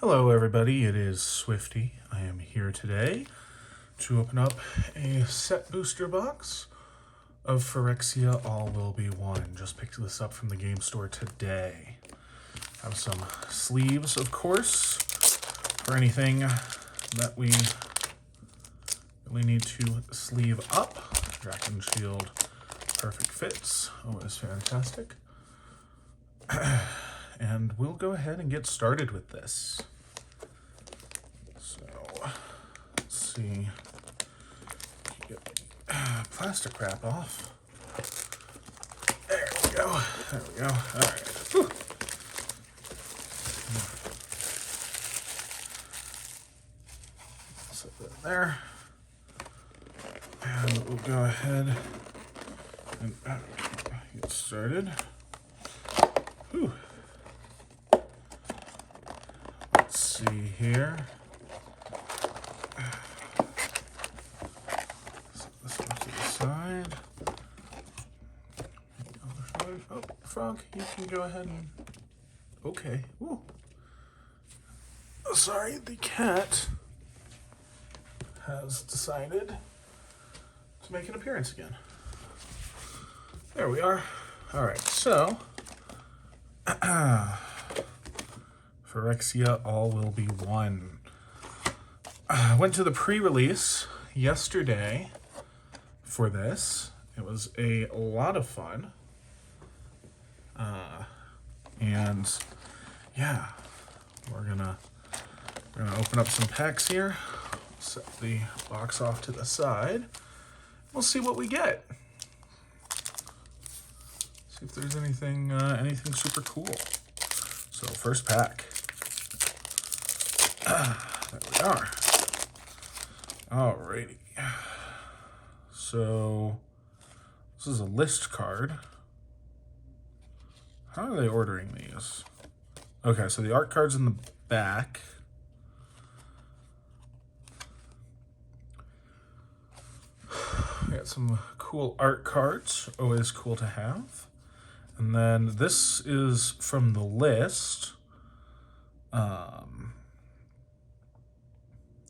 Hello everybody, it is Swifty. I am here today to open up a set booster box of Phyrexia All Will Be One. Just picked this up from the game store today. Have some sleeves, of course, for anything that we really need to sleeve up. Dragon Shield, perfect fits, always fantastic. And we'll go ahead and get started with this. So, let's see. Get the plastic wrap off. There we go. There we go. All right. Whew. Set that there. And we'll go ahead and get started. Whew. Let's see here. Set this off to the side. Oh, Frog, you can go ahead and... Okay. Ooh. Oh, sorry, the cat has decided to make an appearance again. There we are. All right, so... Phyrexia All Will Be One. Went to the pre-release yesterday for this. It was a lot of fun. And yeah, we're gonna open up some packs here. Set the box off to the side. We'll see what we get. See if there's anything super cool. So first pack. There we are. Alrighty. So this is a list card. How are they ordering these? Okay, so the art card's in the back. We got some cool art cards, always cool to have. And then this is from the list.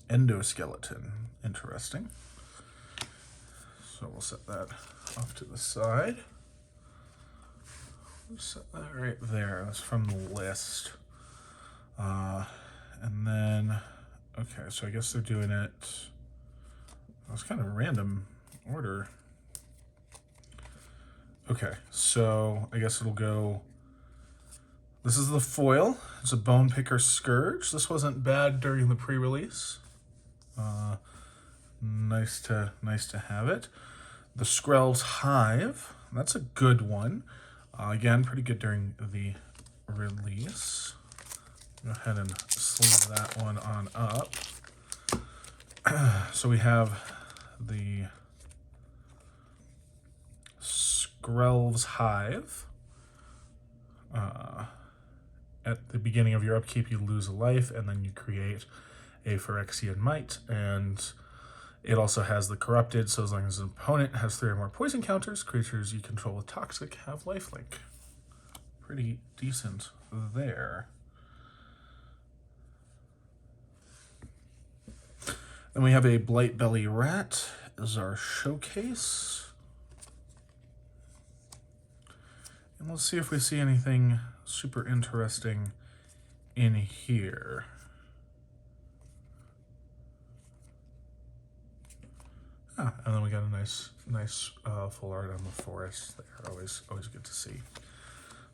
Endoskeleton, interesting. So we'll set that off to the side. We'll set that right there. That's from the list. And then, okay, so I guess they're doing it. It was kind of a random order. Okay, so I guess it'll go. This is the foil. It's a Bone Picker Scourge. This wasn't bad during the pre-release. Nice to have it. The Skrell's Hive. That's a good one. Again, pretty good during the release. Go ahead and sleeve that one on up. So we have the Skrell's Hive. At the beginning of your upkeep, you lose a life, and then you create a Phyrexian Mite, and it also has the Corrupted, so as long as an opponent has 3 or more poison counters, creatures you control with Toxic have lifelink. Pretty decent there. Then we have a Blightbelly Rat as our showcase. And let's see if we see anything super interesting in here. And then we got a nice full art on the forest there. Always good to see.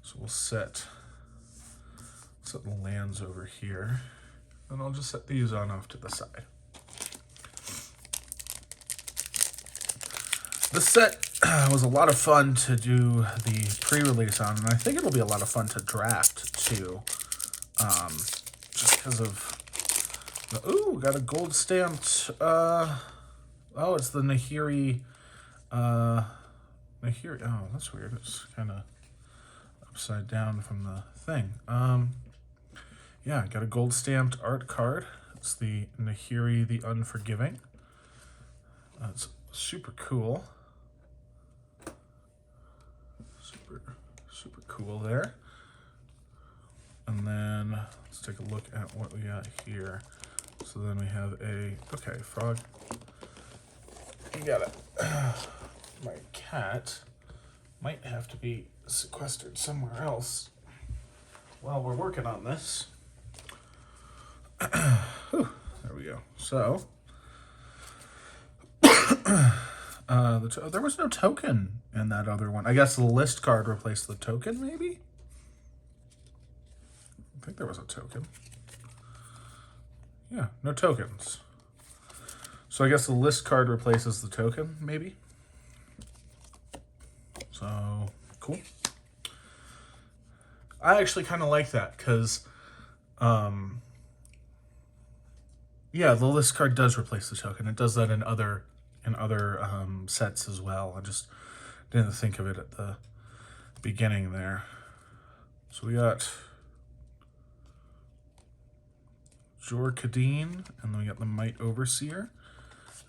So we'll set the lands over here, and I'll just set these on off to the side. This set was a lot of fun to do the pre-release on, and I think it'll be a lot of fun to draft too. Just because of the, ooh, got a gold stamped. Oh, it's the Nahiri. Nahiri. Oh, that's weird. It's kind of upside down from the thing. Yeah, got a gold stamped art card. It's the Nahiri the Unforgiving. That's super cool. Super cool there. And then let's take a look at what we got here. So then we have okay, frog. You got it. My cat might have to be sequestered somewhere else while we're working on this. There we go. So, there was no token in that other one. I guess the list card replaced the token, maybe? I think there was a token. Yeah, no tokens. So I guess the list card replaces the token, maybe? So, cool. I actually kind of like that, because, yeah, the list card does replace the token. It does that in other sets as well. I just didn't think of it at the beginning there. So we got Jor Kadeen, and then we got the Might Overseer.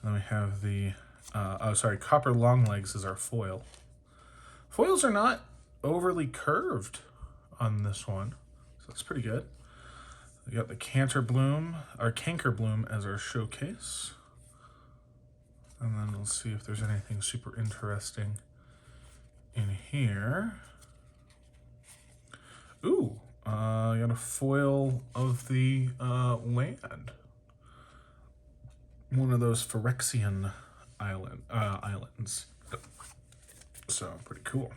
And then we have the, Copper Longlegs is our foil. Foils are not overly curved on this one, so that's pretty good. We got the Cankerbloom as our showcase. And then we'll see if there's anything super interesting in here. Ooh, I got a foil of the land. One of those Phyrexian islands. So, pretty cool.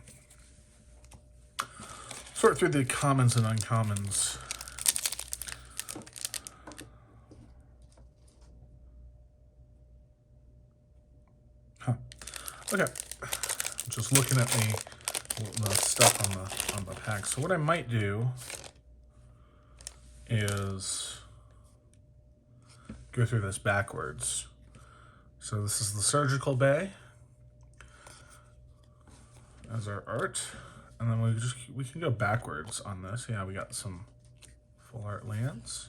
Sort through the commons and uncommons. Okay, just looking at the stuff on the pack. So what I might do is go through this backwards. So this is the Surgical Bay as our art, and then we can go backwards on this. Yeah, we got some full art lands.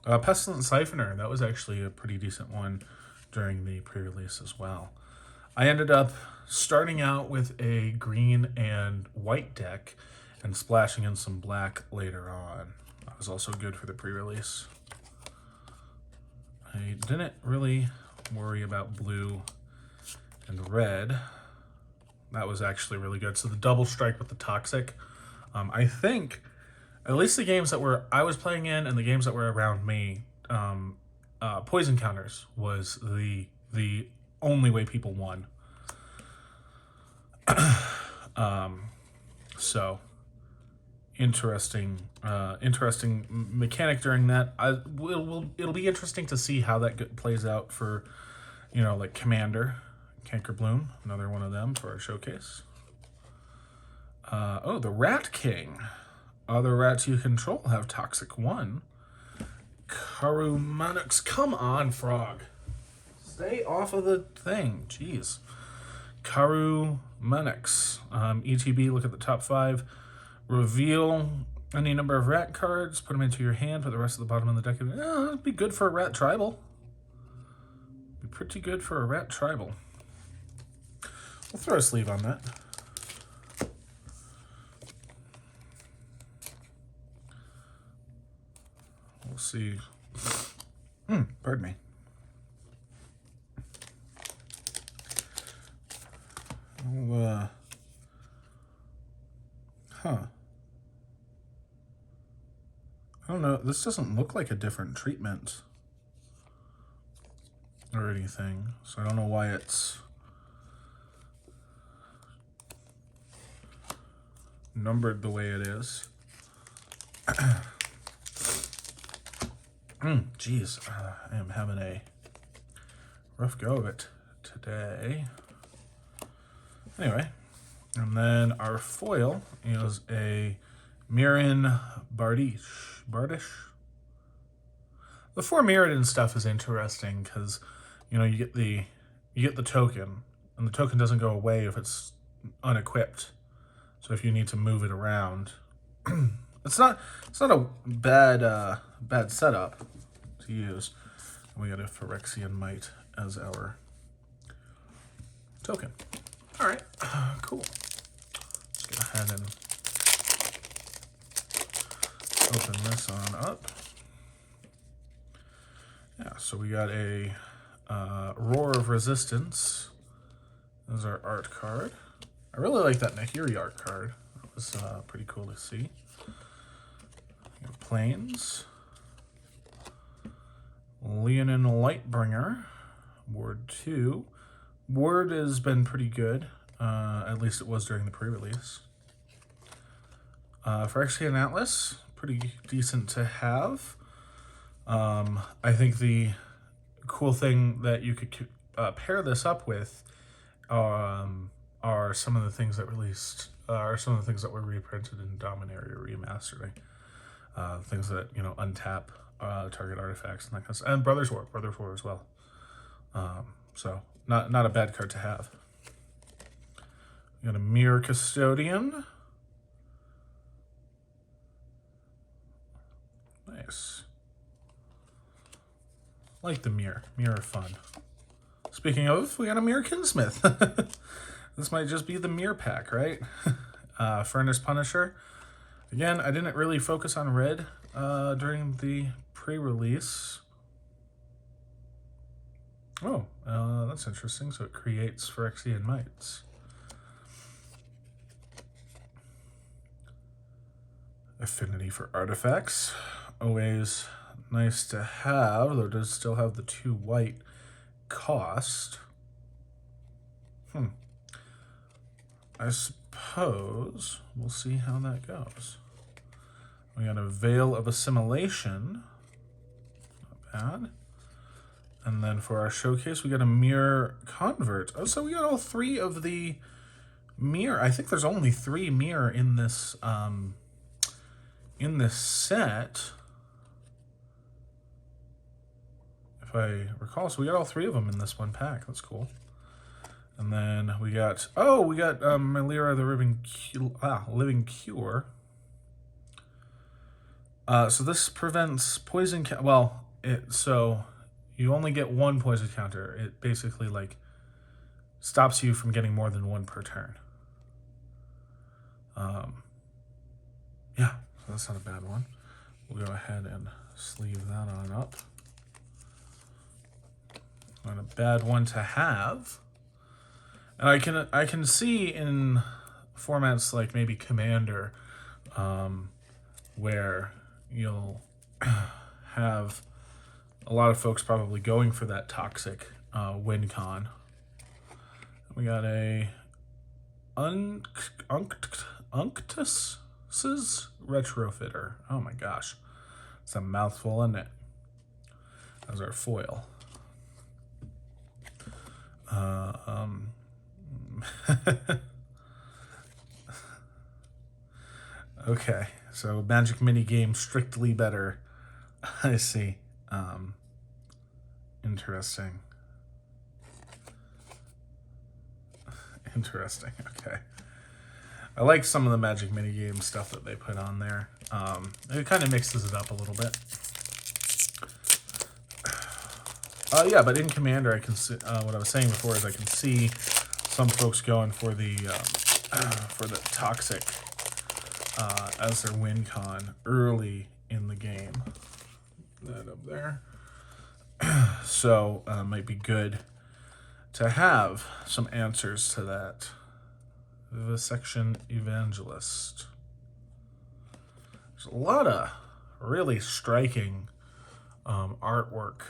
Pestilent Siphoner, that was actually a pretty decent one during the pre-release as well. I ended up starting out with a green and white deck and splashing in some black later on. That was also good for the pre-release. I didn't really worry about blue and red. That was actually really good. So the double strike with the Toxic, I think, at least the games that I was playing in and the games that were around me, poison counters was the only way people won. So interesting mechanic during that. It'll be interesting to see how that plays out for, like Commander, Cankerbloom, another one of them for our showcase. The Rat King. Other rats you control have Toxic 1. Karumanux. Come on, frog. Stay off of the thing. Jeez. Karumanux. ETB, look at the top 5. Reveal any number of rat cards. Put them into your hand. Put the rest of the bottom of the deck. It'd be good for a rat tribal. Be pretty good for a rat tribal. We'll throw a sleeve on that. We'll see. Pardon me. I don't know. This doesn't look like a different treatment or anything, so I don't know why it's numbered the way it is. Geez, I am having a rough go of it today. Anyway, and then our foil is a Mirrodin Bardish. The 4 Mirrodin stuff is interesting because you get the token, and the token doesn't go away if it's unequipped. So if you need to move it around, it's not a bad setup to use. And we got a Phyrexian Might as our token. All right, cool. Let's go ahead and open this on up. Yeah, so we got a Roar of Resistance. There's our art card. I really like that Nahiri art card. That was pretty cool to see. We have Plains. Leonin Lightbringer. Ward 2. Ward has been pretty good. At least it was during the pre-release. Phyrexia and Atlas. Pretty decent to have. I think the cool thing that you could pair this up with are some of the things that some of the things that were reprinted in Dominaria Remastered. Things that, you know, untap target artifacts and that kind of stuff. And Brothers War as well. So not a bad card to have. We got a Mirror Custodian. Nice. Like the mirror. Mirror fun. Speaking of, we got a Mirror Kinsmith. This might just be the mirror pack, right? Furnace Punisher. Again, I didn't really focus on red during the pre-release. Oh, that's interesting. So it creates Phyrexian Mites. Affinity for artifacts. Always nice to have, though it does still have the 2 white cost. I suppose we'll see how that goes. We got a Veil of Assimilation. Not bad. And then for our showcase, we got a Mirror Convert. Oh, so we got all 3 of the mirror. I think there's only 3 mirror in this set. If I recall, so we got all 3 of them in this one pack. That's cool. And then we got Melira the Living Cure. So this prevents poison. So you only get 1 poison counter. It basically like stops you from getting more than 1 per turn. Yeah, so that's not a bad one. We'll go ahead and sleeve that on up. Not a bad one to have. And I can see in formats like maybe Commander, where you'll have a lot of folks probably going for that toxic win con. We got a Unctus's Retrofitter. Oh my gosh. It's a mouthful, isn't it? As our foil. Okay, so Magic mini game strictly better. I see. Interesting. Interesting. Okay. I like some of the Magic mini game stuff that they put on there. It kind of mixes it up a little bit. Yeah, but in Commander, I can see what I was saying before is I can see some folks going for the toxic as their win con early in the game. That up there. So might be good to have some answers to that. Vivisection Evangelist. There's a lot of really striking artwork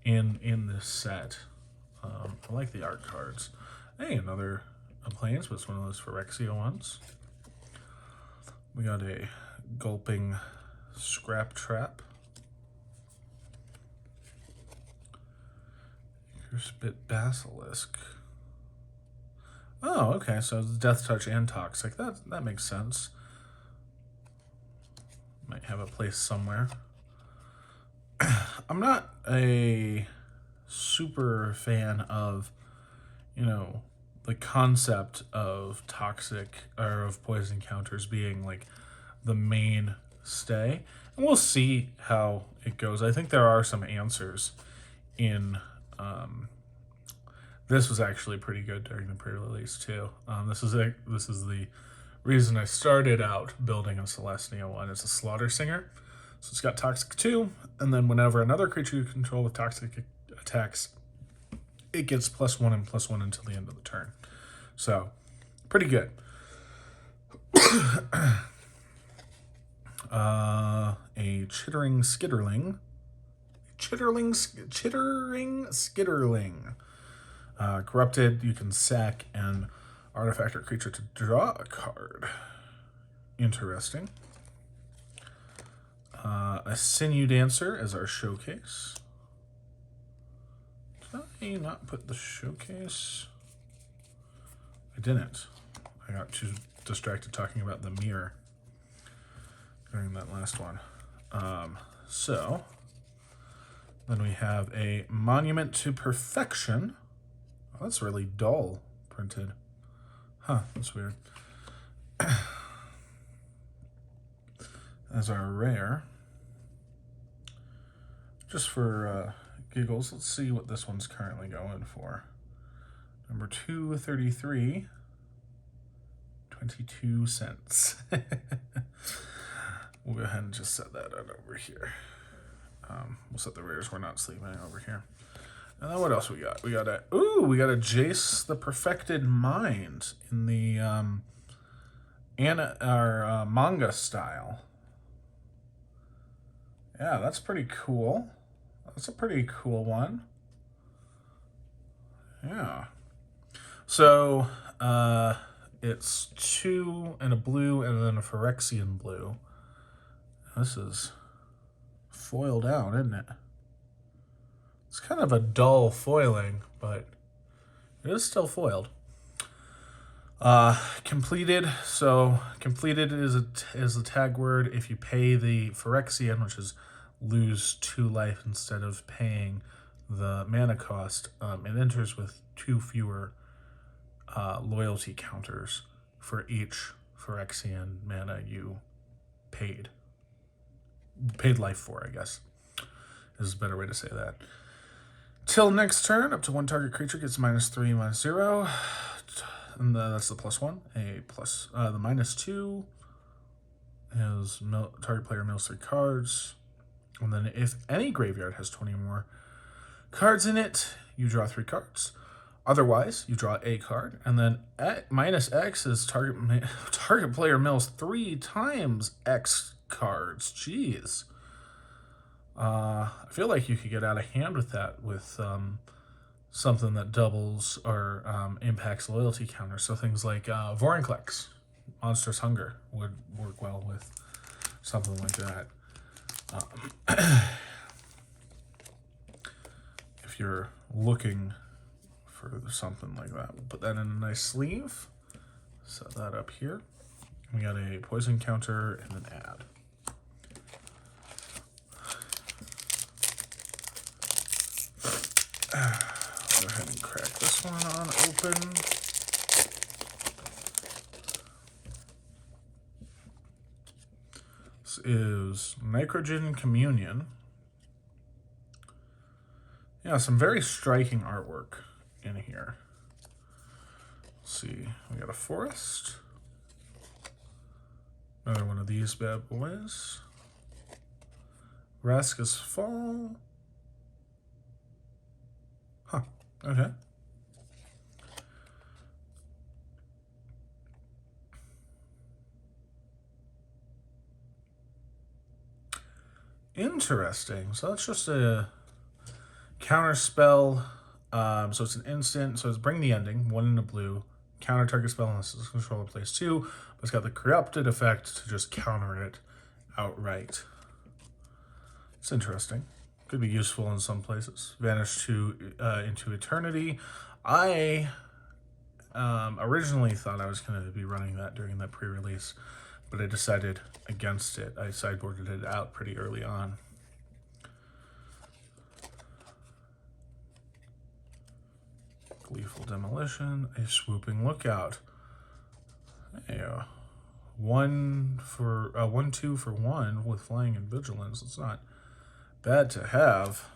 in this set. I like the art cards. Hey, another Plains, but it's one of those Phyrexia ones. We got a Gulping Scrap Trap. Spit Basilisk. Oh, okay, so it's Death Touch and Toxic. That makes sense. Might have a place somewhere. I'm not a super fan of, you know, the concept of toxic or of poison counters being like the mainstay. And we'll see how it goes. I think there are some answers in This was actually pretty good during the pre-release too. This is the reason I started out building a Celestia one. It's a Slaughter Singer, so it's got Toxic 2, and then whenever another creature you control with Toxic attacks, it gets +1 and +1 until the end of the turn. So, pretty good. A Chittering Skitterling. Chittering Skitterling. Corrupted, you can sack an artifact or creature to draw a card. Interesting. A Sinew Dancer as our showcase. Did I not put the showcase? I didn't. I got too distracted talking about the mirror during that last one. So, then we have a Monument to Perfection. Oh, that's really dull printed. Huh, that's weird. As our rare. Just for giggles, let's see what this one's currently going for. Number 233, 22 cents. We'll go ahead and just set that out over here. We'll set the rares we're not sleeping over here. And then what else we got? We got a Jace the Perfected Mind in the manga style. Yeah, that's pretty cool. That's a pretty cool one. Yeah. So it's 2 and a blue and then a Phyrexian blue. This is foiled out, isn't it? It's kind of a dull foiling, but it is still foiled. Completed. So completed is a tag word. If you pay the Phyrexian, which is lose 2 life instead of paying the mana cost, it enters with 2 fewer loyalty counters for each Phyrexian mana you paid life for, I guess, is a better way to say that. Till next turn, up to 1 target creature gets -3/-0. And that's the +1. The -2 is target player mills 3 cards. And then if any graveyard has 20 or more cards in it, you draw 3 cards. Otherwise, you draw a card. And then -X is target player mills 3 times X cards. Jeez. I feel like you could get out of hand with that with something that doubles or impacts loyalty counters. So things like Vorinclex, Monstrous Hunger would work well with something like that. If you're looking for something like that, we'll put that in a nice sleeve. Set that up here. We got a poison counter and an add. Go ahead and crack this one on open. This is Nitrogen Communion. Yeah, some very striking artwork in here. Let's see, we got a forest. Another one of these bad boys. Vraska's Fall. Huh, okay. Interesting. So that's just a counter spell. So it's an instant. So it's Bring the Ending, 1 in a blue. Counter target spell unless the controller plays 2. But it's got the corrupted effect to just counter it outright. It's interesting. Could be useful in some places. Vanish to into eternity. I originally thought I was going to be running that during that pre-release, but I decided against it. I sideboarded it out pretty early on. Gleeful Demolition, a Swooping Lookout. Yeah, 1-2 for 1 with Flying and Vigilance. It's not bad to have.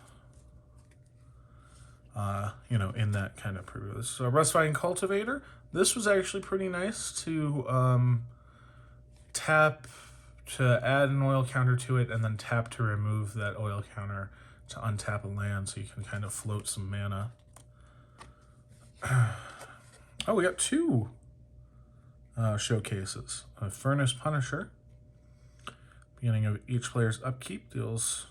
in that kind of pre-release. So Rustifying Cultivator. This was actually pretty nice to tap to add an oil counter to it, and then tap to remove that oil counter to untap a land, so you can kind of float some mana. Oh, we got two showcases. A Furnace Punisher. Beginning of each player's upkeep deals...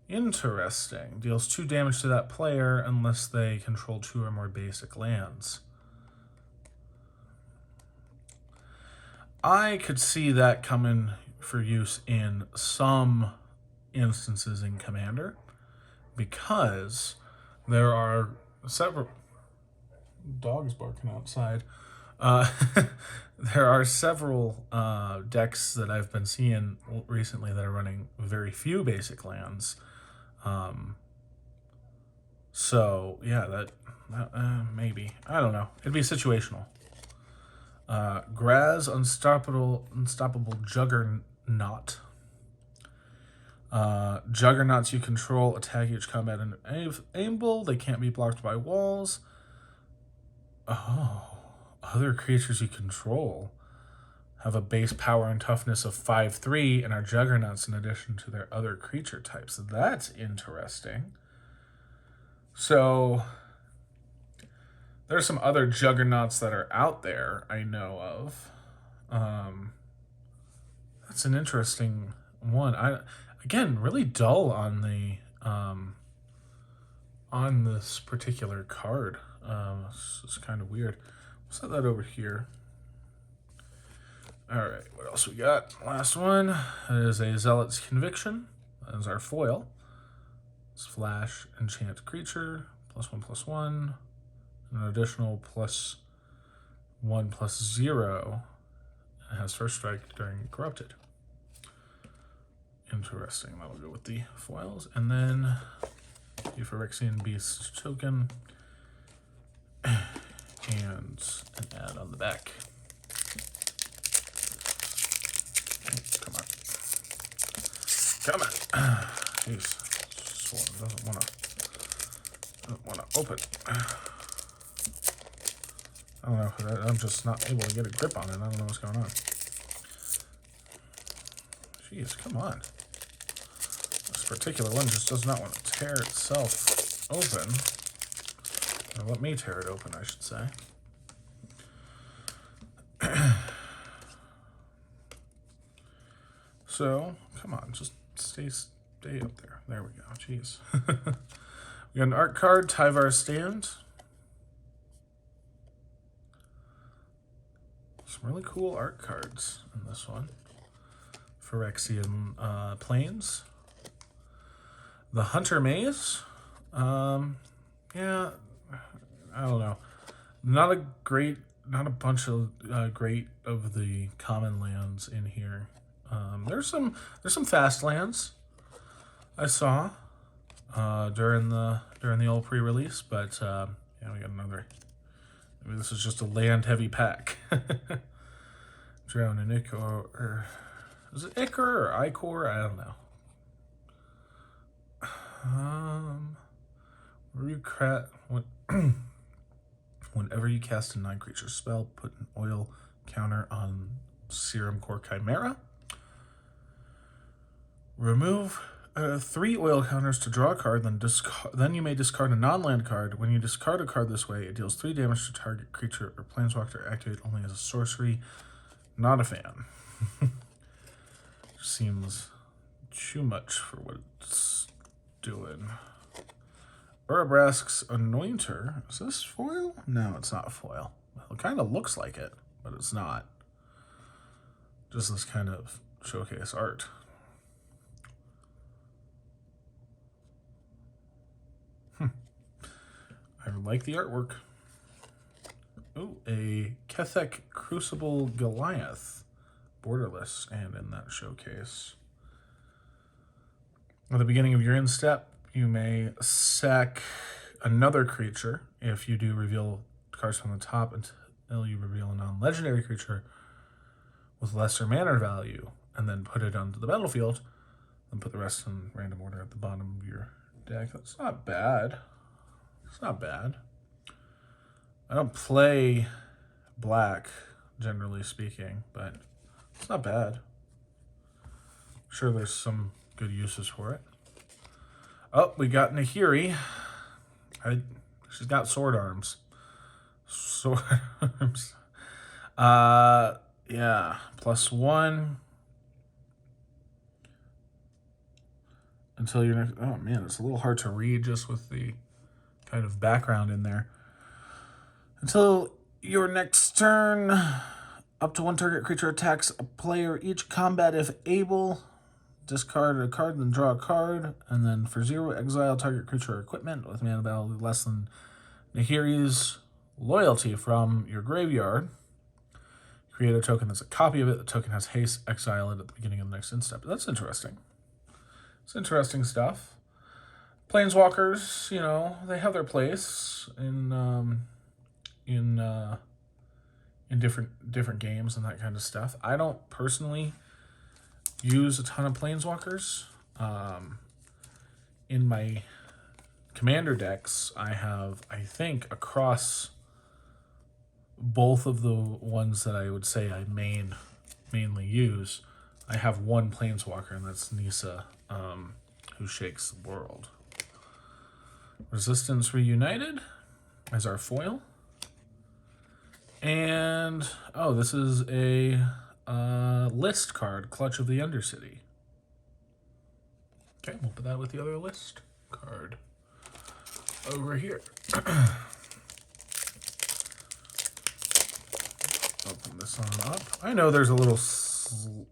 Interesting. Deals 2 damage to that player unless they control 2 or more basic lands. I could see that coming for use in some instances in Commander, because there are several... Dogs barking outside. There are several decks that I've been seeing recently that are running very few basic lands. So yeah, that maybe, I don't know. It'd be situational. Graz, Unstoppable Juggernaut. Juggernauts you control attack each combat and aimable. They can't be blocked by walls. Oh, other creatures you control have a base power and toughness of 5/3 and are juggernauts in addition to their other creature types. That's interesting. So there's some other juggernauts that are out there I know of. That's an interesting one. Again, really dull on the on this particular card. It's kind of weird. We'll set that over here. All right, what else we got? Last one is a Zealot's Conviction. That is our foil. It's flash, enchant creature, +1/+1, an additional +1/+0. It has first strike during Corrupted. Interesting. That'll go with the foils. And then the Phyrexian Beast token and an ad on the back. Come on. Come on. Jeez. This one doesn't want to open. I don't know. I'm just not able to get a grip on it. I don't know what's going on. Jeez, come on. This particular one just does not want to tear itself open. Or let me tear it open, I should say. So, come on, just stay up there. There we go. Jeez. We got an art card, Tyvar Stand. Some really cool art cards in this one. Phyrexian Plains. The Hunter Maze. Yeah, I don't know. Not a bunch of great of the common lands in here. There's some fast lands I saw during the old pre-release, but yeah, we got another. Maybe this is just a land-heavy pack. Drown in Ichor, or is it Ichor or Icor? I don't know. Whenever you cast a 9-creature spell, put an oil counter on Serum Core Chimera. Remove 3 oil counters to draw a card, then you may discard a non-land card. When you discard a card this way, it deals 3 damage to target creature or planeswalker activate only as a sorcery. Not a fan. Seems too much for what it's doing. Urabrask's Anointer. Is this foil? No, it's not foil. It kind of looks like it, but it's not. Just this kind of showcase art. I like the artwork. Oh, a Kethek Crucible Goliath. Borderless and in that showcase. At the beginning of your end step, you may sack another creature. If you do, reveal cards from the top until you reveal a non-legendary creature with lesser mana value, and then put it onto the battlefield. and put the rest in random order at the bottom of your deck. That's not bad. It's not bad. I don't play black, generally speaking, but it's not bad. Sure, there's some good uses for it. Oh, we got Nahiri. She's got sword arms. Sword arms. Yeah, +1 until your next. Oh man, it's a little hard to read just with the kind of background in there. Until your next turn, up to one target creature attacks a player each combat if able. Discard a card, then draw a card, and then for 0, exile target creature or equipment with mana value less than Nahiri's loyalty from your graveyard. Create a token that's a copy of it. The token has haste. Exile it at the beginning of the next end step. That's interesting. It's interesting stuff. Planeswalkers, you know, they have their place in different games and that kind of stuff. I don't personally use a ton of Planeswalkers. In my commander decks, I have, I think, across both of the ones that I would say I mainly use, I have one Planeswalker, and that's Nissa, who shakes the world. Resistance Reunited as our foil. And, oh, this is a list card, Clutch of the Undercity. Okay, we'll put that with the other list card over here. Open this on up. I know there's a little...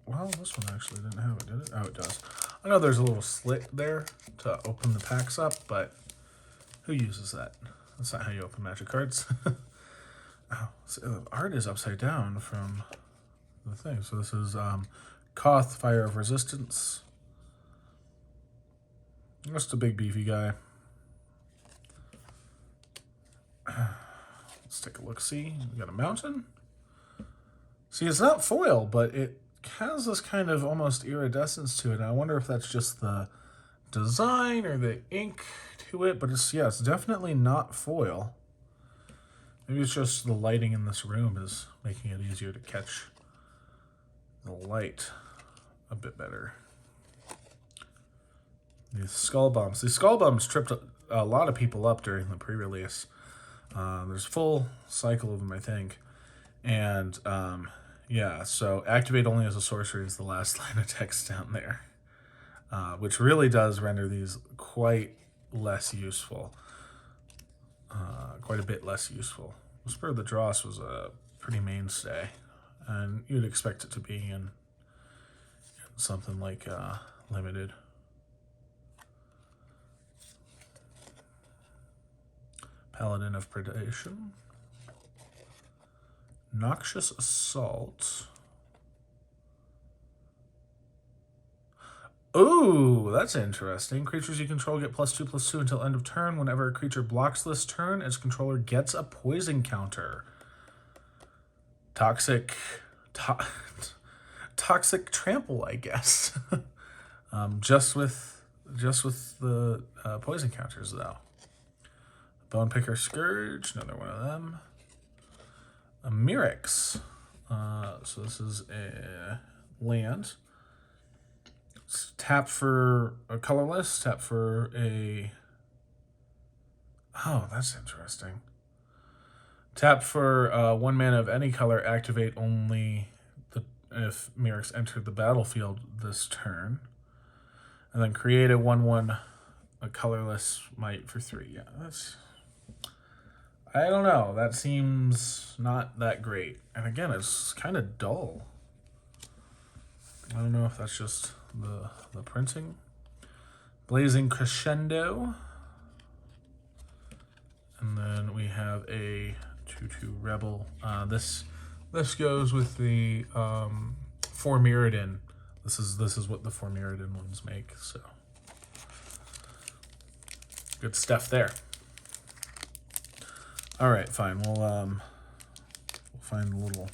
well, this one actually didn't have it, did it? Oh, it does. I know there's a little slit there to open the packs up, but who uses that? That's not how you open Magic cards. Oh, so the art is upside down from the thing. So this is Koth, Fire of Resistance. Just a big beefy guy. Let's take a look-see. We got a mountain. See, it's not foil, but it has this kind of almost iridescence to it. I wonder if that's just the design or the ink to it, but it's, yeah, it's definitely not foil. Maybe it's just the lighting in this room is making it easier to catch the light a bit better. These skull bombs. These skull bombs tripped a lot of people up during the pre-release. There's a full cycle of them, I think. And, yeah, so activate only as a sorcery is the last line of text down there. Which really does render these quite less useful. Quite a bit less useful. Whisper of the Dross was a pretty mainstay. And you'd expect it to be in something like Limited. Paladin of Predation. Noxious Assault. Ooh, that's interesting. Creatures you control get +2/+2 until end of turn. Whenever a creature blocks this turn, its controller gets a poison counter. Toxic trample, I guess. Just with the poison counters, though. Bone Picker Scourge, another one of them. A Mirrex. So this is a land. Tap for a colorless, tap for a... oh, that's interesting. Tap for 1 mana of any color, activate only if Mirrex entered the battlefield this turn. And then create a 1/1, a colorless might for 3. Yeah, that's... I don't know. That seems not that great. And again, it's kind of dull. I don't know if that's just the printing. Blazing Crescendo. And then we have a 2/2 Rebel. This goes with the Mirrodin. This is what the Mirrodin ones make. So good stuff there. All right, fine. We'll find a little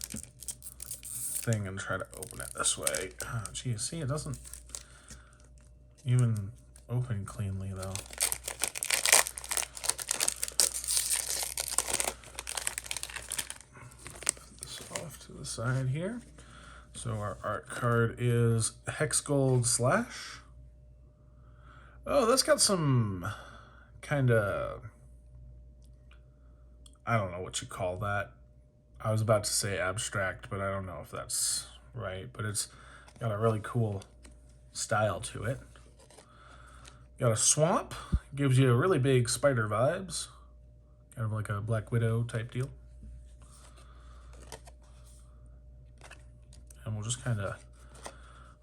thing and try to open it this way. Oh, geez, see, it doesn't even open cleanly, though. Put this off to the side here. So our art card is Hex Gold Slash. Oh, that's got some kind of, I don't know what you call that. I was about to say abstract, but I don't know if that's right. But it's got a really cool style to it. Got a swamp, gives you a really big spider vibes. Kind of like a Black Widow type deal. And we'll just kind of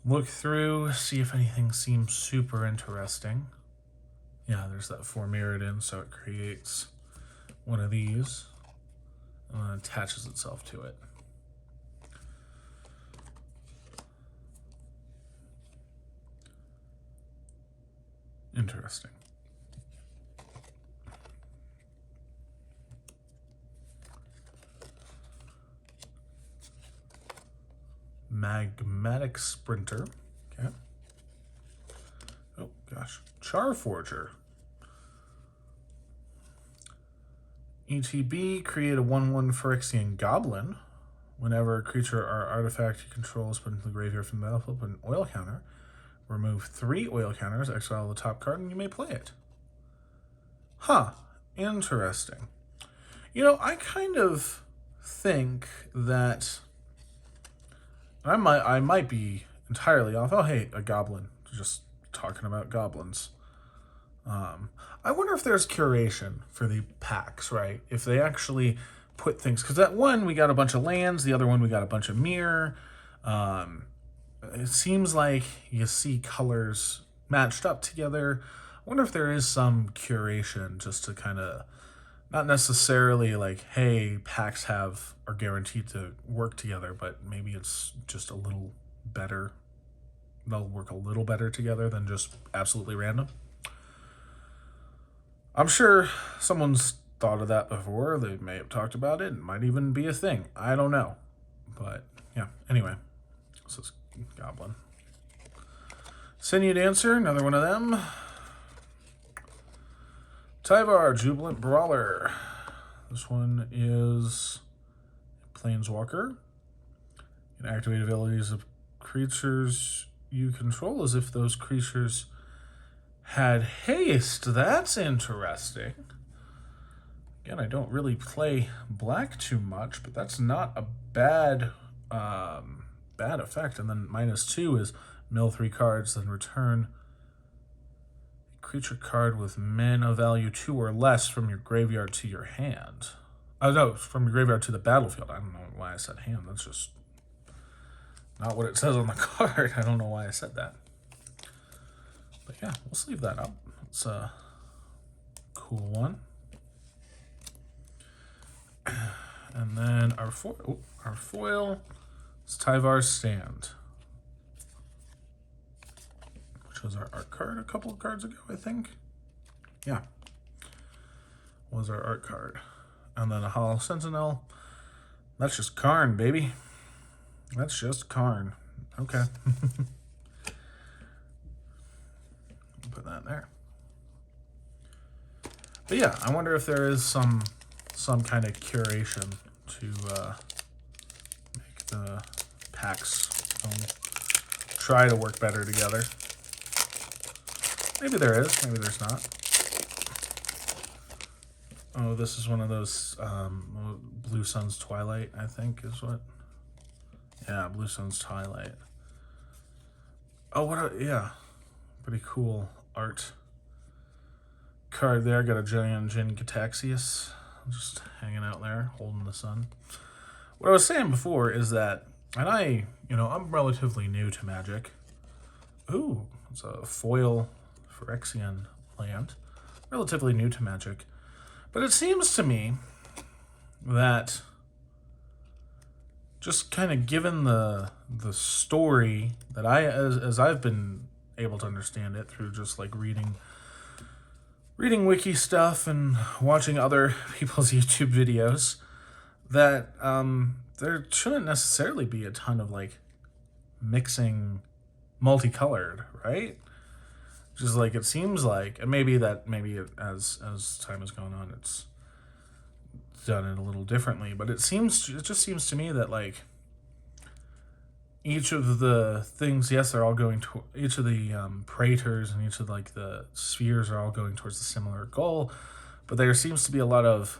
look through, see if anything seems super interesting. Yeah, there's that 4 mirrored in, so it creates one of these and attaches itself to it. Interesting. Magmatic Sprinter. Okay. Oh, gosh. Charforger. ETB, create a 1/1 Phyrexian Goblin. Whenever a creature or artifact you control is put into the graveyard from the battlefield, put an oil counter. Remove 3 oil counters, exile the top card, and you may play it. Huh. Interesting. You know, I kind of think that I might be entirely off. Oh, hey, a goblin. Just talking about goblins. I wonder if there's curation for the packs, right? If they actually put things, because that one we got a bunch of lands, the other one we got a bunch of mirror. It seems like you see colors matched up together. I wonder if there is some curation just to kind of, not necessarily like, hey, packs are guaranteed to work together, but maybe it's just a little better. They'll work a little better together than just absolutely random. I'm sure someone's thought of that before. They may have talked about it. It might even be a thing. I don't know. But, yeah. Anyway. This is Goblin. Sinew Dancer. Another one of them. Tyvar, Jubilant Brawler. This one is Planeswalker. You can activate abilities of creatures you control as if those creatures had haste. That's interesting. Again, I don't really play black too much, but that's not a bad effect. And then -2 is mill 3 cards, then return a creature card with mana value 2 or less from your graveyard to your hand. Oh no, from your graveyard to the battlefield. I don't know why I said hand. That's just not what it says on the card. I don't know why I said that. But yeah, we'll sleeve that up. It's a cool one. And then our foil is Tyvar's Stand, which was our art card a couple of cards ago, I think. Yeah, was our art card. And then a Hollow Sentinel. That's just Karn, baby. That's just Karn. Okay. Put that there. But yeah, I wonder if there is some kind of curation to make the packs try to work better together. Maybe there is, maybe there's not. Oh, this is one of those Blue Sun's Twilight, I think is what. Yeah, Blue Sun's Twilight. Oh, yeah. Pretty cool art card there. Got a giant Jin Cataxius just hanging out there, holding the sun. What I was saying before is that, and I'm relatively new to Magic. Ooh, it's a foil Phyrexian land. Relatively new to Magic. But it seems to me that just kind of given the story that as I've been able to understand it through just like reading wiki stuff and watching other people's YouTube videos, that there shouldn't necessarily be a ton of like mixing multicolored, right? Just like it seems like, and maybe as time has gone on, it's done it a little differently. But it just seems to me that like each of the things, yes, they're all going to each of the prators and each of like the spheres are all going towards a similar goal, but there seems to be a lot of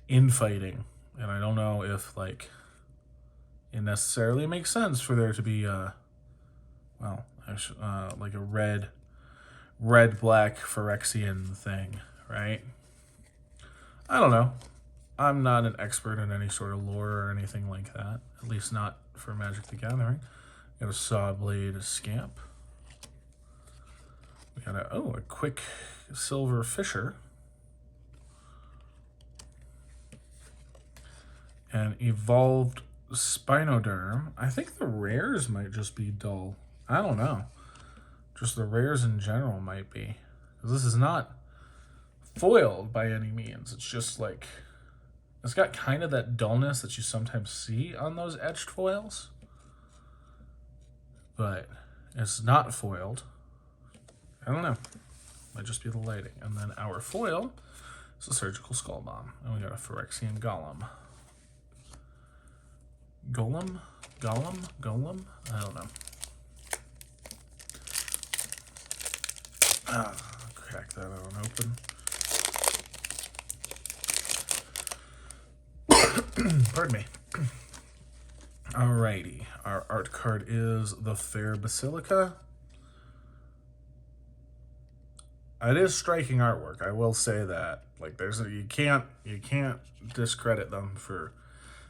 infighting, and I don't know if like it necessarily makes sense for there to be like a red black Phyrexian thing, right? I don't know. I'm not an expert in any sort of lore or anything like that. At least not for Magic the Gathering. Got a Sawblade Scamp. We got a quick Silver Fisher. And Evolved Spinoderm. I think the rares might just be dull. I don't know. Just the rares in general might be. Because this is not foiled by any means. It's just like, it's got kind of that dullness that you sometimes see on those etched foils. But it's not foiled. I don't know. Might just be the lighting. And then our foil is a Surgical Skull Bomb. And we got a Phyrexian Golem. Golem? I don't know. Crack that out and open. Pardon me. Alrighty. Our art card is the Fair Basilica. It is striking artwork, I will say that. Like you can't discredit them for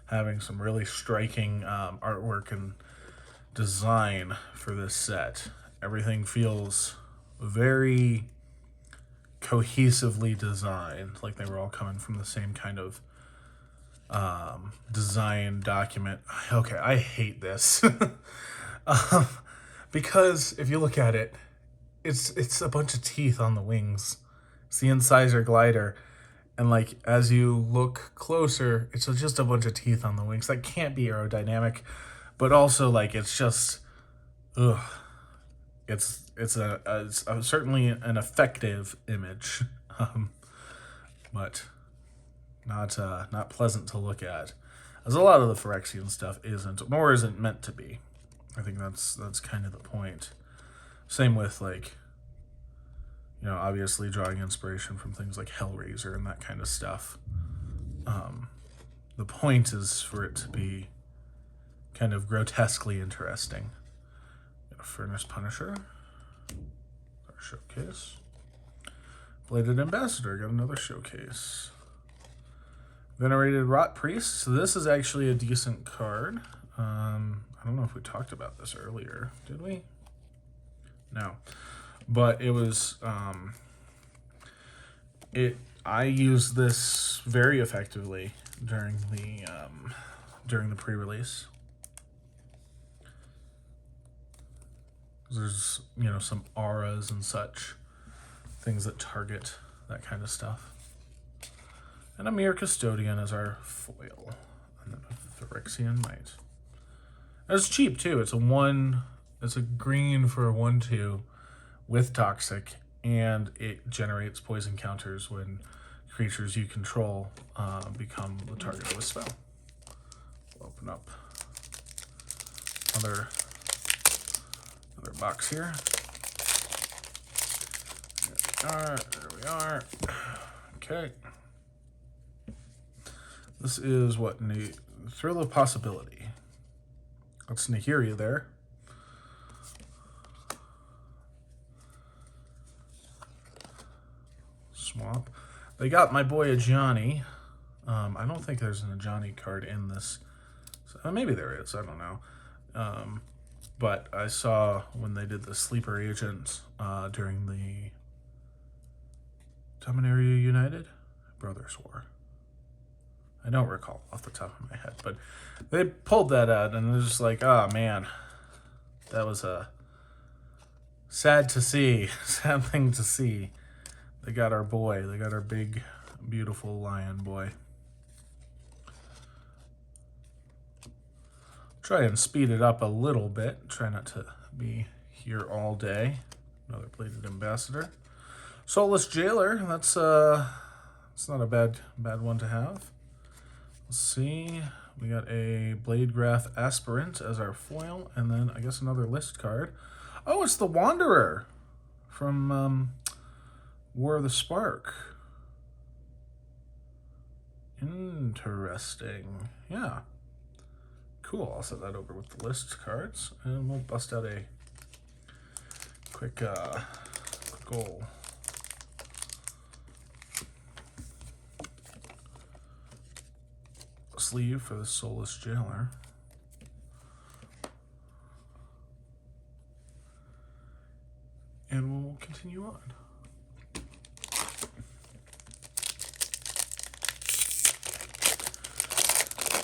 having some really striking artwork and design for this set. Everything feels very cohesively designed, like they were all coming from the same kind of design document. Okay, I hate this. Because if you look at it, it's a bunch of teeth on the wings. It's the incisor glider. And like as you look closer, it's just a bunch of teeth on the wings. That can't be aerodynamic, but also like it's just, ugh. It's certainly an effective image, but not pleasant to look at. As a lot of the Phyrexian stuff isn't, nor is it meant to be. I think that's kind of the point. Same with like, obviously drawing inspiration from things like Hellraiser and that kind of stuff. The point is for it to be kind of grotesquely interesting. Got a Furnace Punisher. Our showcase. Bladed Ambassador. Got another showcase. Venerated Rot Priest. So this is actually a decent card. I don't know if we talked about this earlier. Did we? No. But it was, I used this very effectively during the pre-release. There's, some auras and such, things that target that kind of stuff. And a Mere Custodian as our foil. And then a Phyrexian Might. And it's cheap too. It's a green for a 1/2 with Toxic, and it generates poison counters when creatures you control become the target of a spell. We'll open up another box here. There we are. Okay. This is what? Thrill of Possibility. That's Nahiri there. Swamp. They got my boy Ajani. I don't think there's an Ajani card in this. So, maybe there is. I don't know. But I saw when they did the Sleeper Agent during the Dominaria United Brothers War. I don't recall off the top of my head, but they pulled that out, and it was just like, oh man, that was a sad thing to see. They got our boy. They got our big, beautiful lion boy. Try and speed it up a little bit. Try not to be here all day. Another Bladed Ambassador. Soulless Jailer. That's not a bad one to have. Let's see. We got a Bladegraph Aspirant as our foil, and then I guess another list card. Oh, it's the Wanderer from War of the Spark. Interesting. Yeah. Cool. I'll set that over with the list cards, and we'll bust out a quick goal. Sleeve for the Soulless Jailer. And we'll continue on.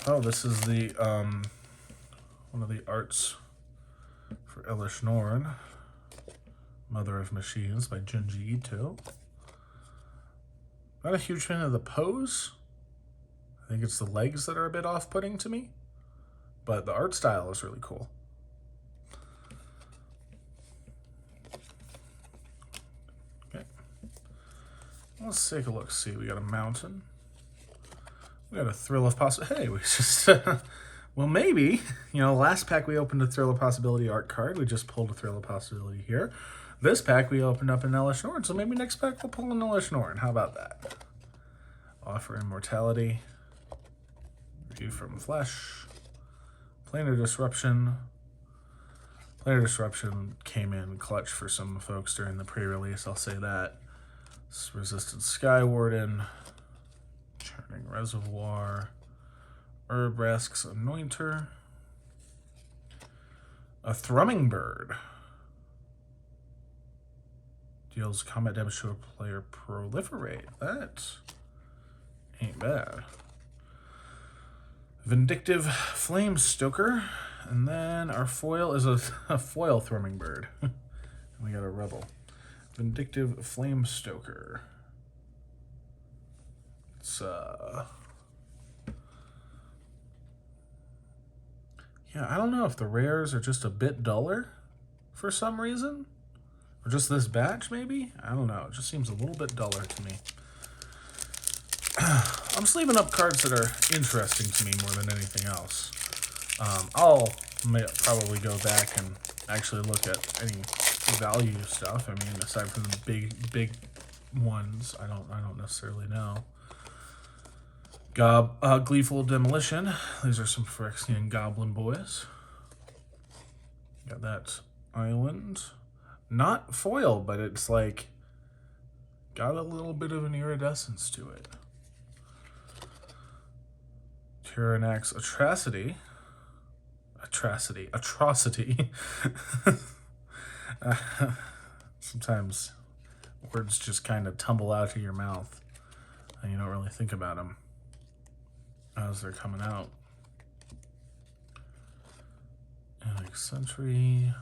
Oh, this is the one of the arts for Elish Norn, Mother of Machines by Junji Ito. Not a huge fan of the pose. I think it's the legs that are a bit off-putting to me, but the art style is really cool. Okay, let's take a look. See, we got a mountain. We got a Thrill of Possibility. Hey, we just well, maybe, you know, last pack we opened a Thrill of Possibility art card. We just pulled a Thrill of Possibility here. This pack we opened up an Elish Norn, so maybe next pack we'll pull an Elish Norn. How about that? Offer Immortality. View from Flesh. Planar Disruption. Planar Disruption came in clutch for some folks during the pre-release, I'll say that. Resistant Sky Warden. Churning Reservoir. Urbrask's Anointer. A Thrumming Bird. Deals combat damage to a player proliferate. That ain't bad. Vindictive Flame Stoker. And then our foil is a foil Thrumming Bird. And we got a Rebel. Vindictive Flame Stoker. It's yeah, I don't know if the rares are just a bit duller for some reason. Or just this batch, maybe? I don't know. It just seems a little bit duller to me. I'm sleeving up cards that are interesting to me more than anything else. I'll probably go back and actually look at any value stuff. I mean, aside from the big ones, I don't necessarily know. Gleeful Demolition. These are some Phyrexian Goblin boys. Got that Island. Not foil, but it's like got a little bit of an iridescence to it. Tyranax Atrocity. Sometimes words just kind of tumble out of your mouth and you don't really think about them as they're coming out. Sentry.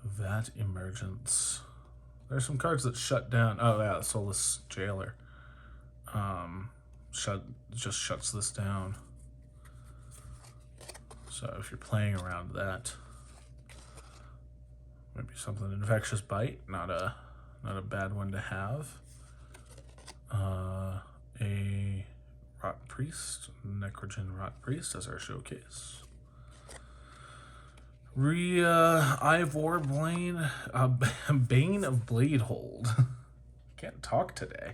Vat Emergence. There's some cards that shut down. Oh yeah, Soulless Jailer. Just shuts this down. So if you're playing around that, maybe something. Infectious Bite, not a bad one to have. A Rot Priest, Necrogen Rot Priest as our showcase. Ivor Blaine, Bane of Bladehold. Can't talk today.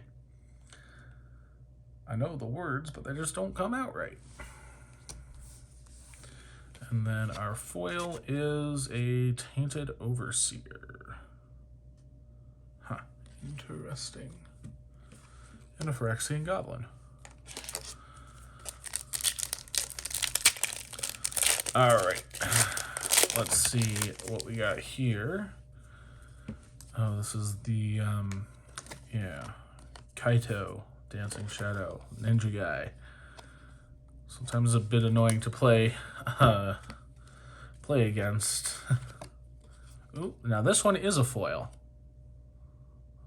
I know the words, but they just don't come out right. And then our foil is a Tainted Overseer. Huh, interesting. And a Phyrexian Goblin. Alright. Let's see what we got here. Oh, this is the, Kaito, Dancing Shadow, Ninja Guy. Sometimes a bit annoying to play against. Ooh, now this one is a foil.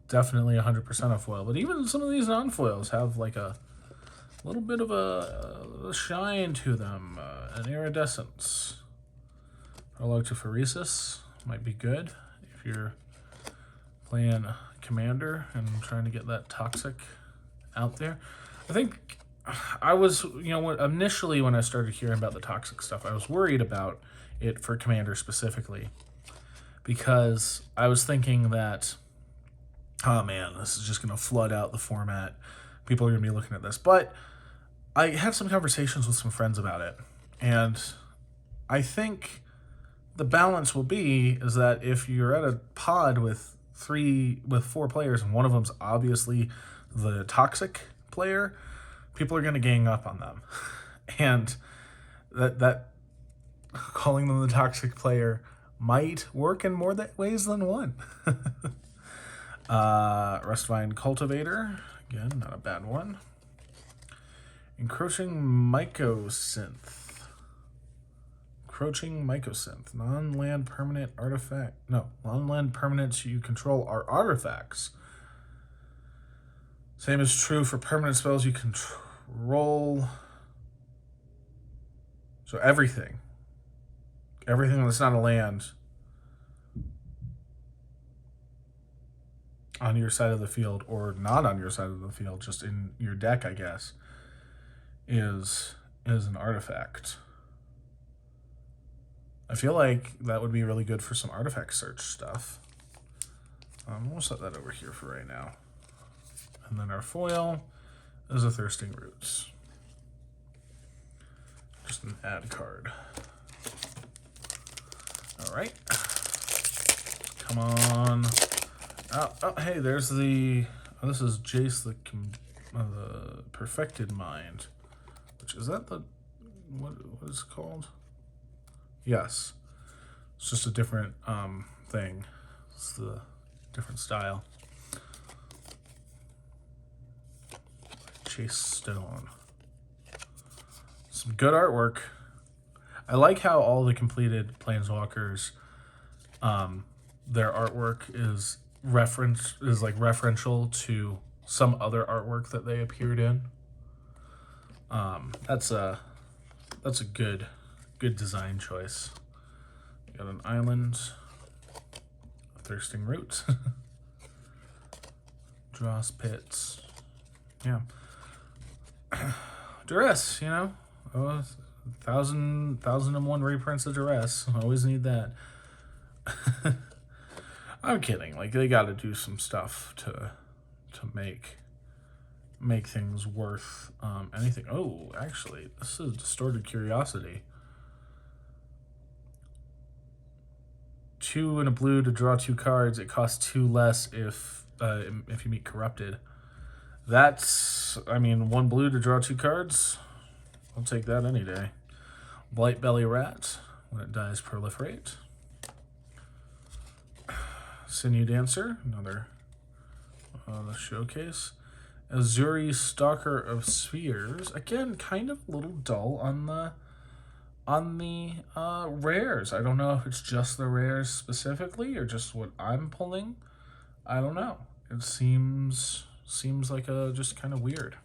Definitely 100% a foil, but even some of these non-foils have like a little bit of a shine to them, an iridescence. Prologue to Phyresis might be good if you're playing Commander and trying to get that toxic out there. I think I was, initially when I started hearing about the toxic stuff, I was worried about it for Commander specifically, because I was thinking that, oh man, this is just going to flood out the format. People are going to be looking at this. But I had some conversations with some friends about it, and I think the balance will be is that if you're at a pod with 4 players and one of them's obviously the toxic player, people are going to gang up on them. And that calling them the toxic player might work in more ways than one. Rustvine Cultivator, again, not a bad one. Encroaching Mycosynth. Non-land permanent artifact. No, non-land permanents you control are artifacts. Same is true for permanent spells you control. So everything that's not a land on your side of the field, or not on your side of the field, just in your deck, I guess, is an artifact. I feel like that would be really good for some artifact search stuff. We'll set that over here for right now. And then our foil is a Thirsting Roots. Just an add card. All right. Come on. Oh, hey, there's the... Oh, this is Jace, the Perfected Mind. Which, is that the... What is it called? Yes. It's just a different thing. It's the different style. Chase Stone. Some good artwork. I like how all the completed Planeswalkers, their artwork is referential to some other artwork that they appeared in. That's a good design choice. You got an island, a Thirsting Root, Dross Pits. Yeah. Duress, 1,001 reprints of Duress. Always need that. I'm kidding. Like, they got to do some stuff to make things worth anything. Oh, actually, this is Distorted Curiosity. 2 and a blue to draw 2 cards. It costs 2 less if you meet Corrupted. That's, 1 blue to draw 2 cards. I'll take that any day. Blight Belly Rat. When it dies, proliferate. Sinew Dancer. Another the showcase. Azuri Stalker of Spheres. Again, kind of a little dull on the rares. I don't know if it's just the rares specifically or just what I'm pulling. I don't know. It seems like just kind of weird.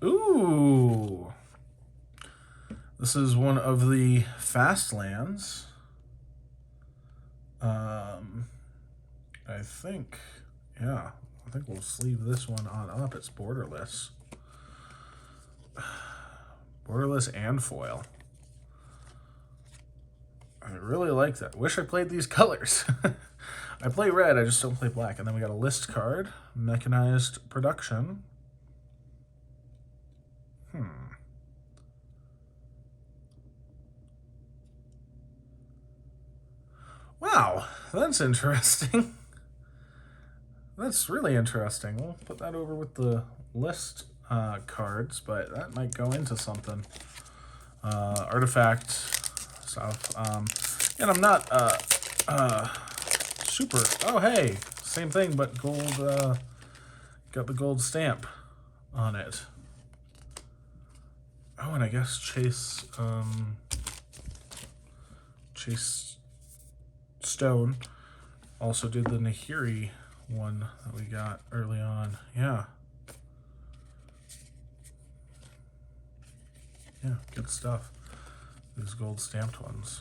Ooh. This is one of the fast lands. I think we'll sleeve this one on up. It's borderless. Borderless and foil. I really like that. Wish I played these colors. I play red, I just don't play black. And then we got a list card. Mechanized Production. Wow, that's interesting. That's really interesting. We'll put that over with the list cards, but that might go into something. Artifact stuff. And I'm not super... Oh, hey, same thing, but gold... got the gold stamp on it. Oh, and I guess Chase Stone also did the Nahiri one that we got early on. Yeah, good stuff. These gold stamped ones.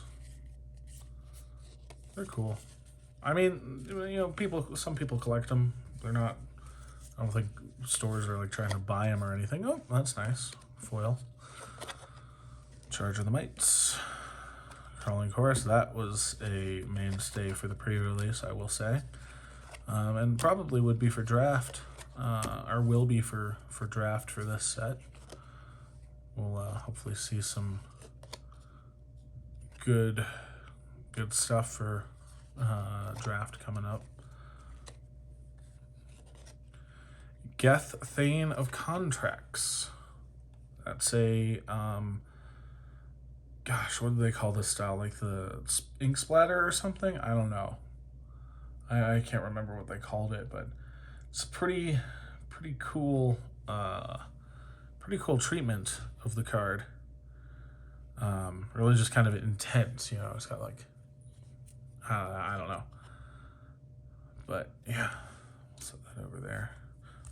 They're cool. I mean, you know, some people collect them. They're not, I don't think stores are like trying to buy them or anything. Oh, that's nice. Foil. Charge of the Mites. Crawling Chorus. That was a mainstay for the pre-release, I will say. And probably would be for draft. Or will be for draft for this set. We'll hopefully see some good stuff for draft coming up. Geth Thane of Contracts. That's a gosh, what do they call this style? Like the ink splatter or something? I don't know. I can't remember what they called it, but it's a pretty cool treatment of the card. Really just kind of intense, you know. It's got like I don't know, but yeah, we'll set that over there.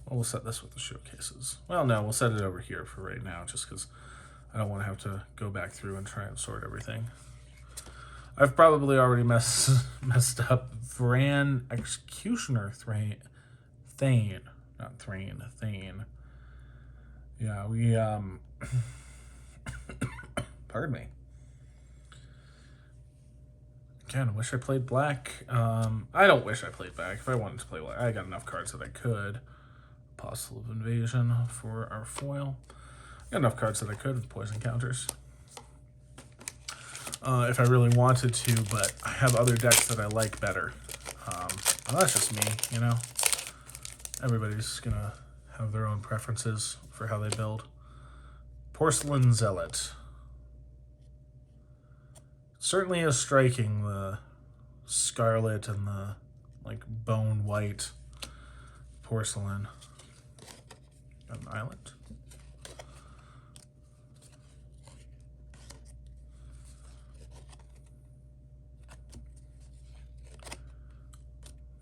Well, we'll set this with the showcases. Well, no, we'll set it over here for right now, just because I don't want to have to go back through and try and sort everything. I've probably already messed up Vran Executioner Thane. Not Thane, Thane. Yeah, we, pardon me. Again, wish I played black. I don't wish I played black. If I wanted to play black, I got enough cards that I could. Apostle of Invasion for our foil. Got enough cards that I could with poison counters. If I really wanted to, but I have other decks that I like better. Well, that's just me, you know. Everybody's gonna have their own preferences for how they build. Porcelain Zealot. Certainly is striking, the scarlet and the like bone white porcelain. Got an island.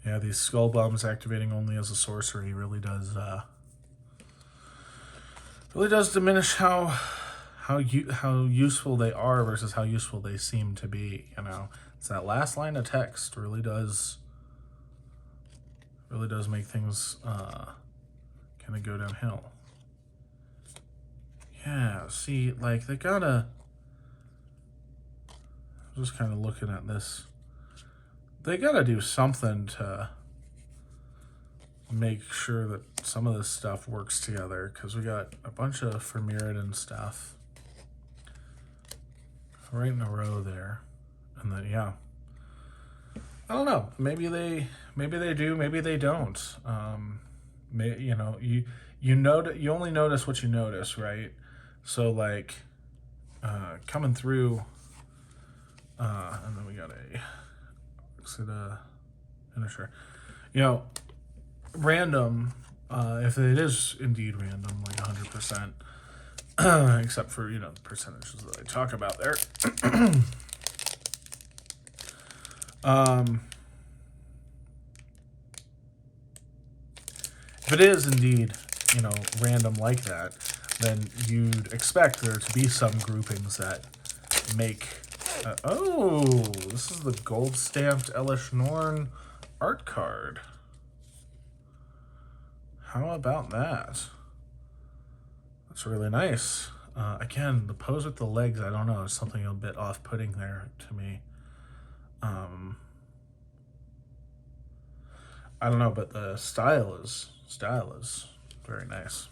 Yeah, these skull bombs activating only as a sorcery really does diminish how useful they are versus how useful they seem to be. You know, it's that last line of text really does make things kind of go downhill. Yeah, see, like they gotta. I'm just kind of looking at this. They gotta do something to make sure that some of this stuff works together, because we got a bunch of Fermiridan stuff right in a row there, and then yeah, I don't know. Maybe they do, maybe they don't. You know, you only notice what you notice, right? So like coming through, and then we got a finisher. You know, random. If it is indeed random, like 100%, except for, you know, the percentages that I talk about there. If it is indeed, you know, random like that, then you'd expect there to be some groupings that make. Oh, this is the gold stamped Elish Norn art card. How about that? That's really nice. Again, the pose with the legs, I don't know, is something a bit off-putting there to me. I don't know, but the style is very nice.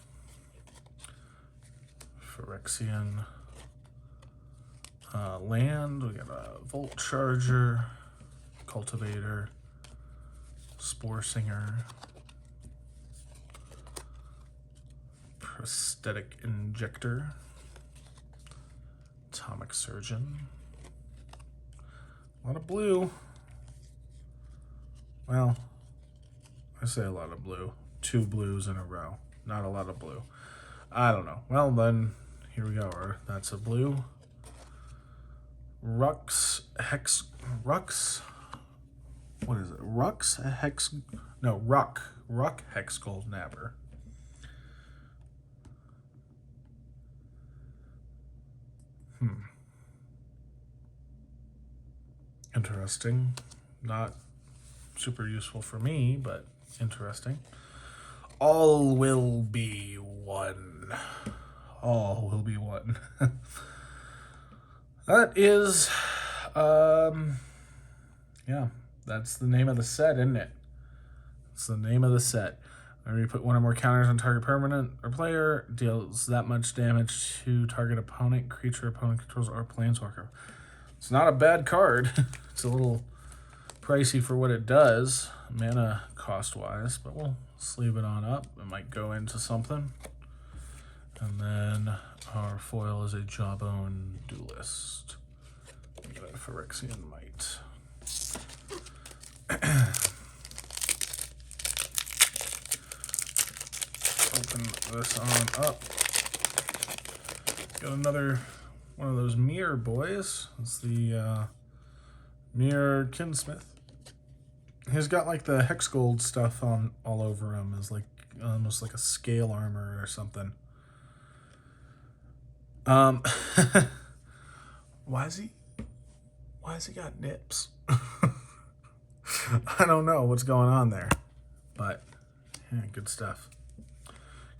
Phyrexian land. We got a Volt Charger, Cultivator, Spore Singer, Prosthetic Injector, Atomic Surgeon. A lot of blue. Well, I say a lot of blue. 2 blues in a row. Not a lot of blue. I don't know. Well, then, here we go. That's a blue. Rux. What is it? Ruck Hex Gold Nabber. Interesting. Not super useful for me, but interesting. All will be one. All will be one. That is, yeah, that's the name of the set, isn't it? It's the name of the set. Whenever you put one or more counters on target permanent or player, deals that much damage to target opponent, creature, opponent controls, or planeswalker. It's not a bad card. It's a little pricey for what it does, mana cost-wise, but we'll sleeve it on up. It might go into something. And then our foil is a Jawbone Duelist. We got a Phyrexian Might. Open this on up. Got another one of those mirror boys. It's the Mirror Kinsmith. He's got like the hex gold stuff on all over him. Is like almost like a scale armor or something. Why is he got nips? I don't know what's going on there, but yeah, good stuff.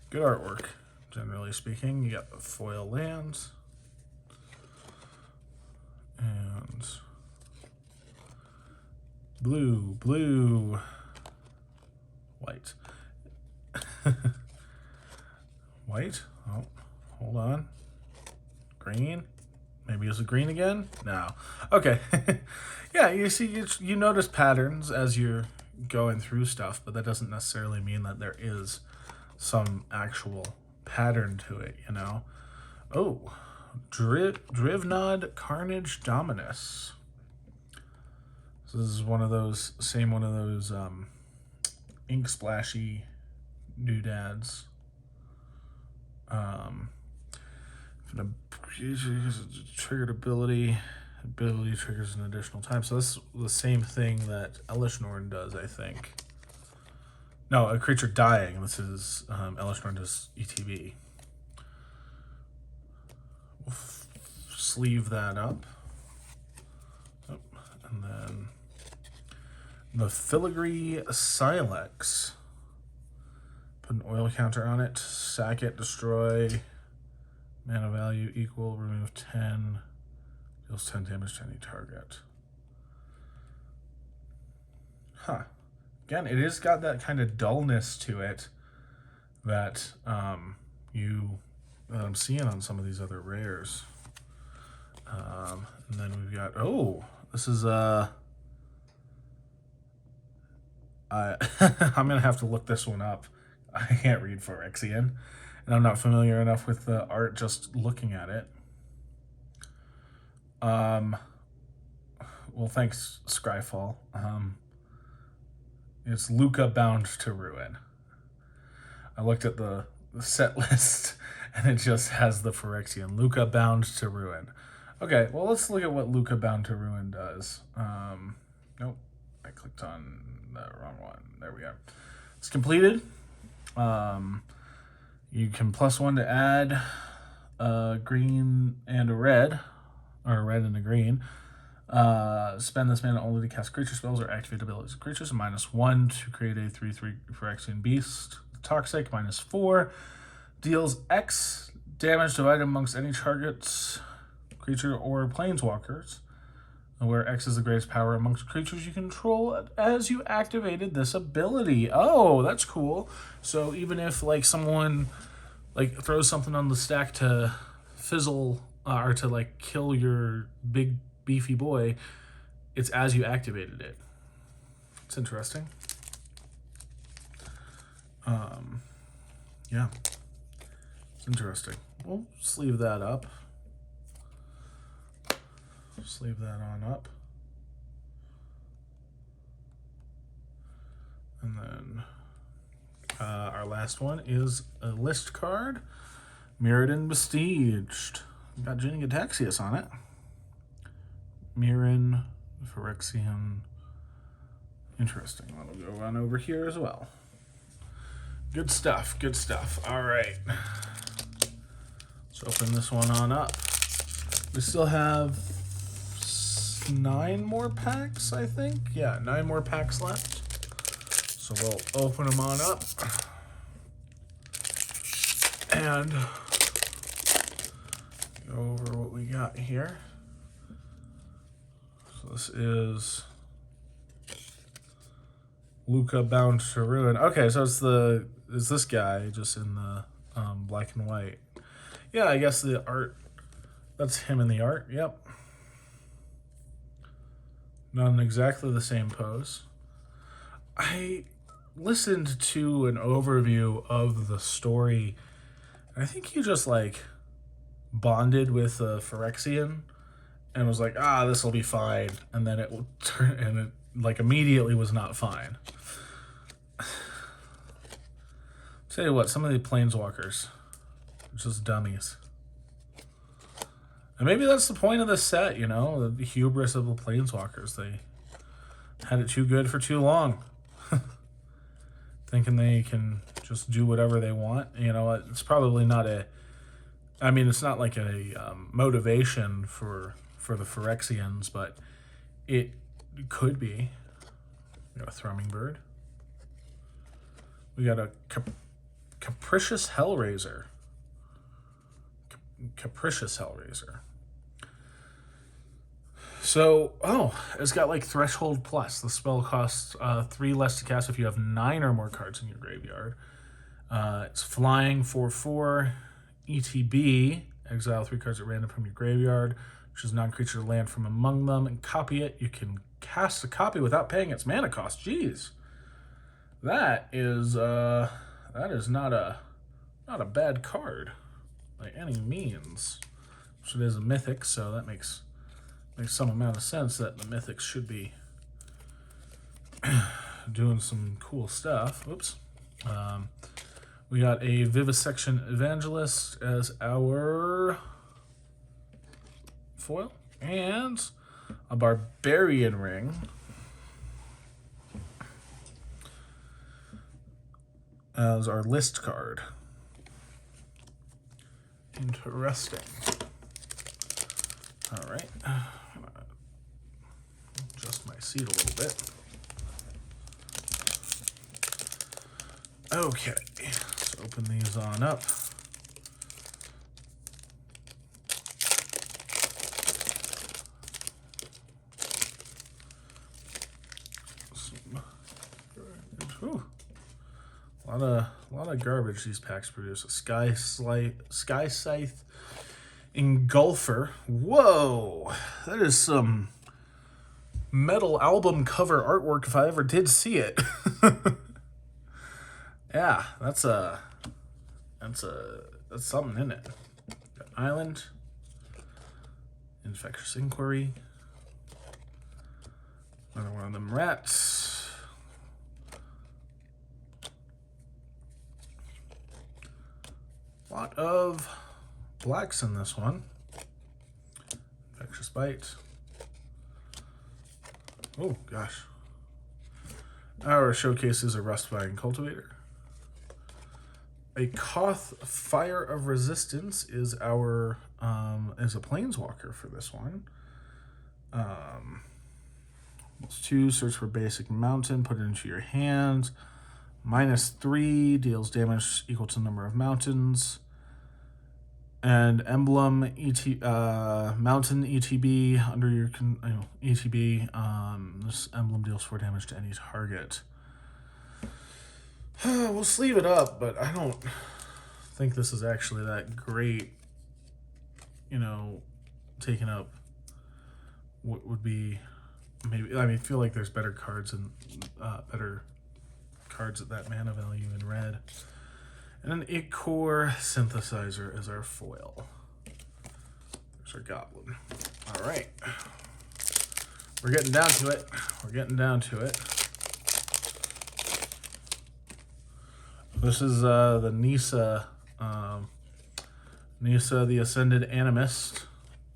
Good artwork, generally speaking. You got the foil lands and blue, white. White? Oh, hold on. Green? Maybe it's a green again? No. Okay. Yeah, you see, you notice patterns as you're going through stuff, but that doesn't necessarily mean that there is some actual pattern to it, you know? Oh, Drivnod Carnage Dominus. So this is one of those ink splashy doodads. Triggered ability triggers an additional time. So this is the same thing that Elish Norn does, I think. No, a creature dying. This is Elish Norn does ETB. We'll sleeve that up. Oh, and then the Filigree Silex. Put an oil counter on it. Sack it. Destroy. Mana value equal. Remove 10. Deals 10 damage to any target. Huh. Again, it has got that kind of dullness to it that I'm seeing on some of these other rares. And then we've got, this is I'm gonna have to look this one up. I can't read Phyrexian, and I'm not familiar enough with the art just looking at it. Well, thanks, Scryfall. It's Luca Bound to Ruin. I looked at the set list, and it just has the Phyrexian. Luca Bound to Ruin. Okay, well, let's look at what Luca Bound to Ruin does. Nope, I clicked on the wrong one. There we are. It's completed. You can +1 to add a green and a red, or a red and a green. Spend this mana only to cast creature spells or activate abilities of creatures. -1 to create a 3/3 Phyrexian Beast. Toxic, -4. Deals X damage divided amongst any targets, creature, or planeswalkers, where X is the greatest power amongst creatures you control as you activated this ability. Oh, that's cool. So even if like someone like throws something on the stack to fizzle or to like kill your big beefy boy, it's as you activated it. It's interesting. Yeah, it's interesting. We'll sleeve that up. Sleeve that on up. And then our last one is a list card, Mirrodin Besieged. Got Jinning Ataxius on it. Mirrodin, Phyrexian. Interesting. That'll go on over here as well. Good stuff, good stuff. All right. Let's open this one on up. We still have 9 more packs, I think. Yeah, 9 more packs left. So we'll open them on up. And go over what we got here. So this is Luca Bound to Ruin. Okay, so it's this guy just in the black and white. Yeah, I guess the art, that's him in the art. Yep. Not in exactly the same pose. I listened to an overview of the story. I think he just like bonded with a Phyrexian and was like, this will be fine. And then it will turn, and it like immediately was not fine. Tell you what, some of the planeswalkers are just dummies. And maybe that's the point of this set, you know, the hubris of the planeswalkers. They had it too good for too long. Thinking they can just do whatever they want. You know, it's probably not it's not like a motivation for the Phyrexians, but it could be. We got a Thrumming Bird. We got a Capricious Hellraiser. Capricious Hellraiser. So, it's got like Threshold Plus. The spell costs 3 less to cast if you have 9 or more cards in your graveyard. It's flying 4/4. ETB. Exile 3 cards at random from your graveyard. Choose a non-creature to land from among them and copy it. You can cast a copy without paying its mana cost. Jeez. That is not a bad card by any means. Which it is a mythic, so that makes some amount of sense that the mythics should be doing some cool stuff. Oops. We got a Vivisection Evangelist as our foil, and a Barbarian Ring as our list card. Interesting. All right. Adjust my seat a little bit. Okay, let's open these on up. Whew. A lot of garbage these packs produce. A Sky Scythe Engulfer. Whoa, that is some metal album cover artwork if I ever did see it. Yeah, that's something in it. Got Island, Infectious Inquiry, another one of them rats. A lot of blacks in this one. Infectious Bite. Oh gosh. Our showcase is a Rustvine Cultivator. A Koth Fire of Resistance is our is a planeswalker for this one. It's 2, search for basic mountain, put it into your hand. -3 deals damage equal to the number of mountains. And emblem mountain ETB under your ETB. This emblem deals 4 damage to any target. We'll sleeve it up, but I don't think this is actually that great. You know, taking up what would be maybe. I feel like there's better cards and better cards at that mana value in red. And an Ichor Synthesizer is our foil. There's our Goblin. All right. We're getting down to it. We're getting down to it. This is the Nissa. Nissa, the Ascended Animist,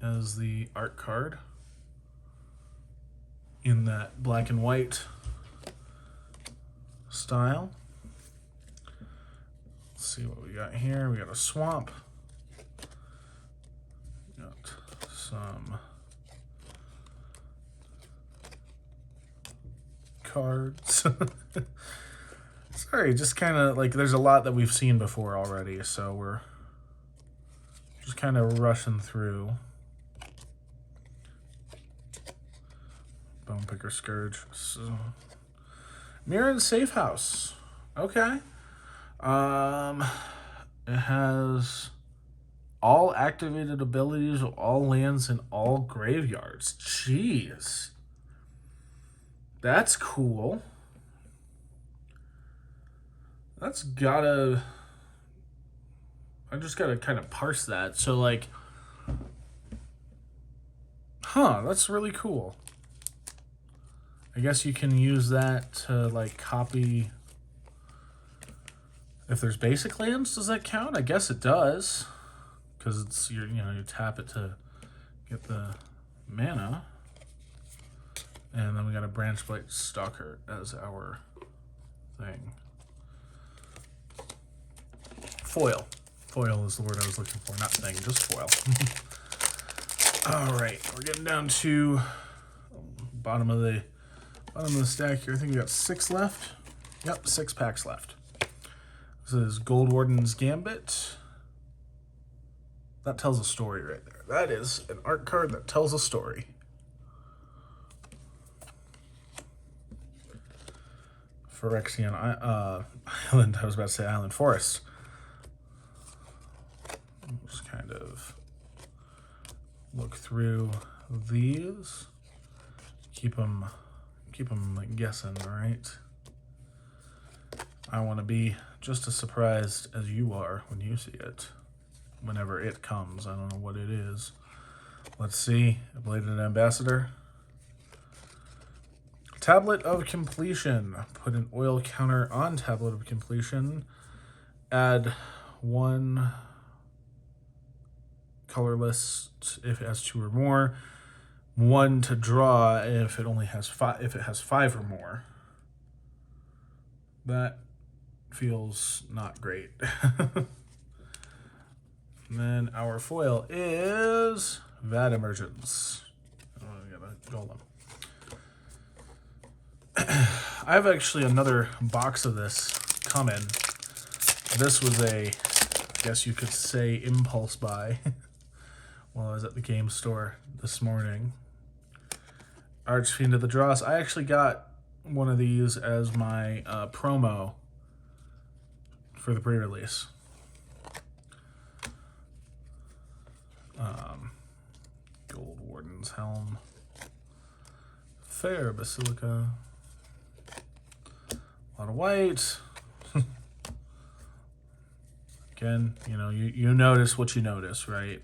as the art card in that black and white style. Let's see what we got here. We got a swamp. Got some cards. Sorry, just kind of like there's a lot that we've seen before already, so we're just kind of rushing through. Bone Picker Scourge. So, Mirror and Safe House. Okay. It has all activated abilities of all lands in all graveyards. Jeez. That's cool. That's gotta... I just gotta kind of parse that. So, like... Huh, that's really cool. I guess you can use that to, like, copy... If there's basic lands, does that count? I guess it does. Because it's, you tap it to get the mana. And then we got a Branchblight Stalker as our thing. Foil. Foil is the word I was looking for, not thing, just foil. Alright, we're getting down to bottom of the stack here. I think we got 6 left. Yep, 6 packs left. This is Gold Warden's Gambit. That tells a story right there. That is an art card that tells a story. Phyrexian Island, I was about to say Island Forest. Just kind of look through these. Keep them like guessing, all right? I want to be just as surprised as you are when you see it. Whenever it comes. I don't know what it is. Let's see. Bladed Ambassador. Tablet of Completion. Put an oil counter on Tablet of Completion. Add 1 colorless if it has 2 or more. 1 to draw if it only has 5. If it has 5 or more. That feels not great. And then our foil is Vat Emergence. Oh, I gotta golem. I have actually another box of this coming. This was a, I guess you could say, impulse buy while I was at the game store this morning. Archfiend of the Dross. I actually got one of these as my promo for the pre-release. Gold Warden's Helm. Fair Basilica. A lot of white. Again, you notice what you notice, right?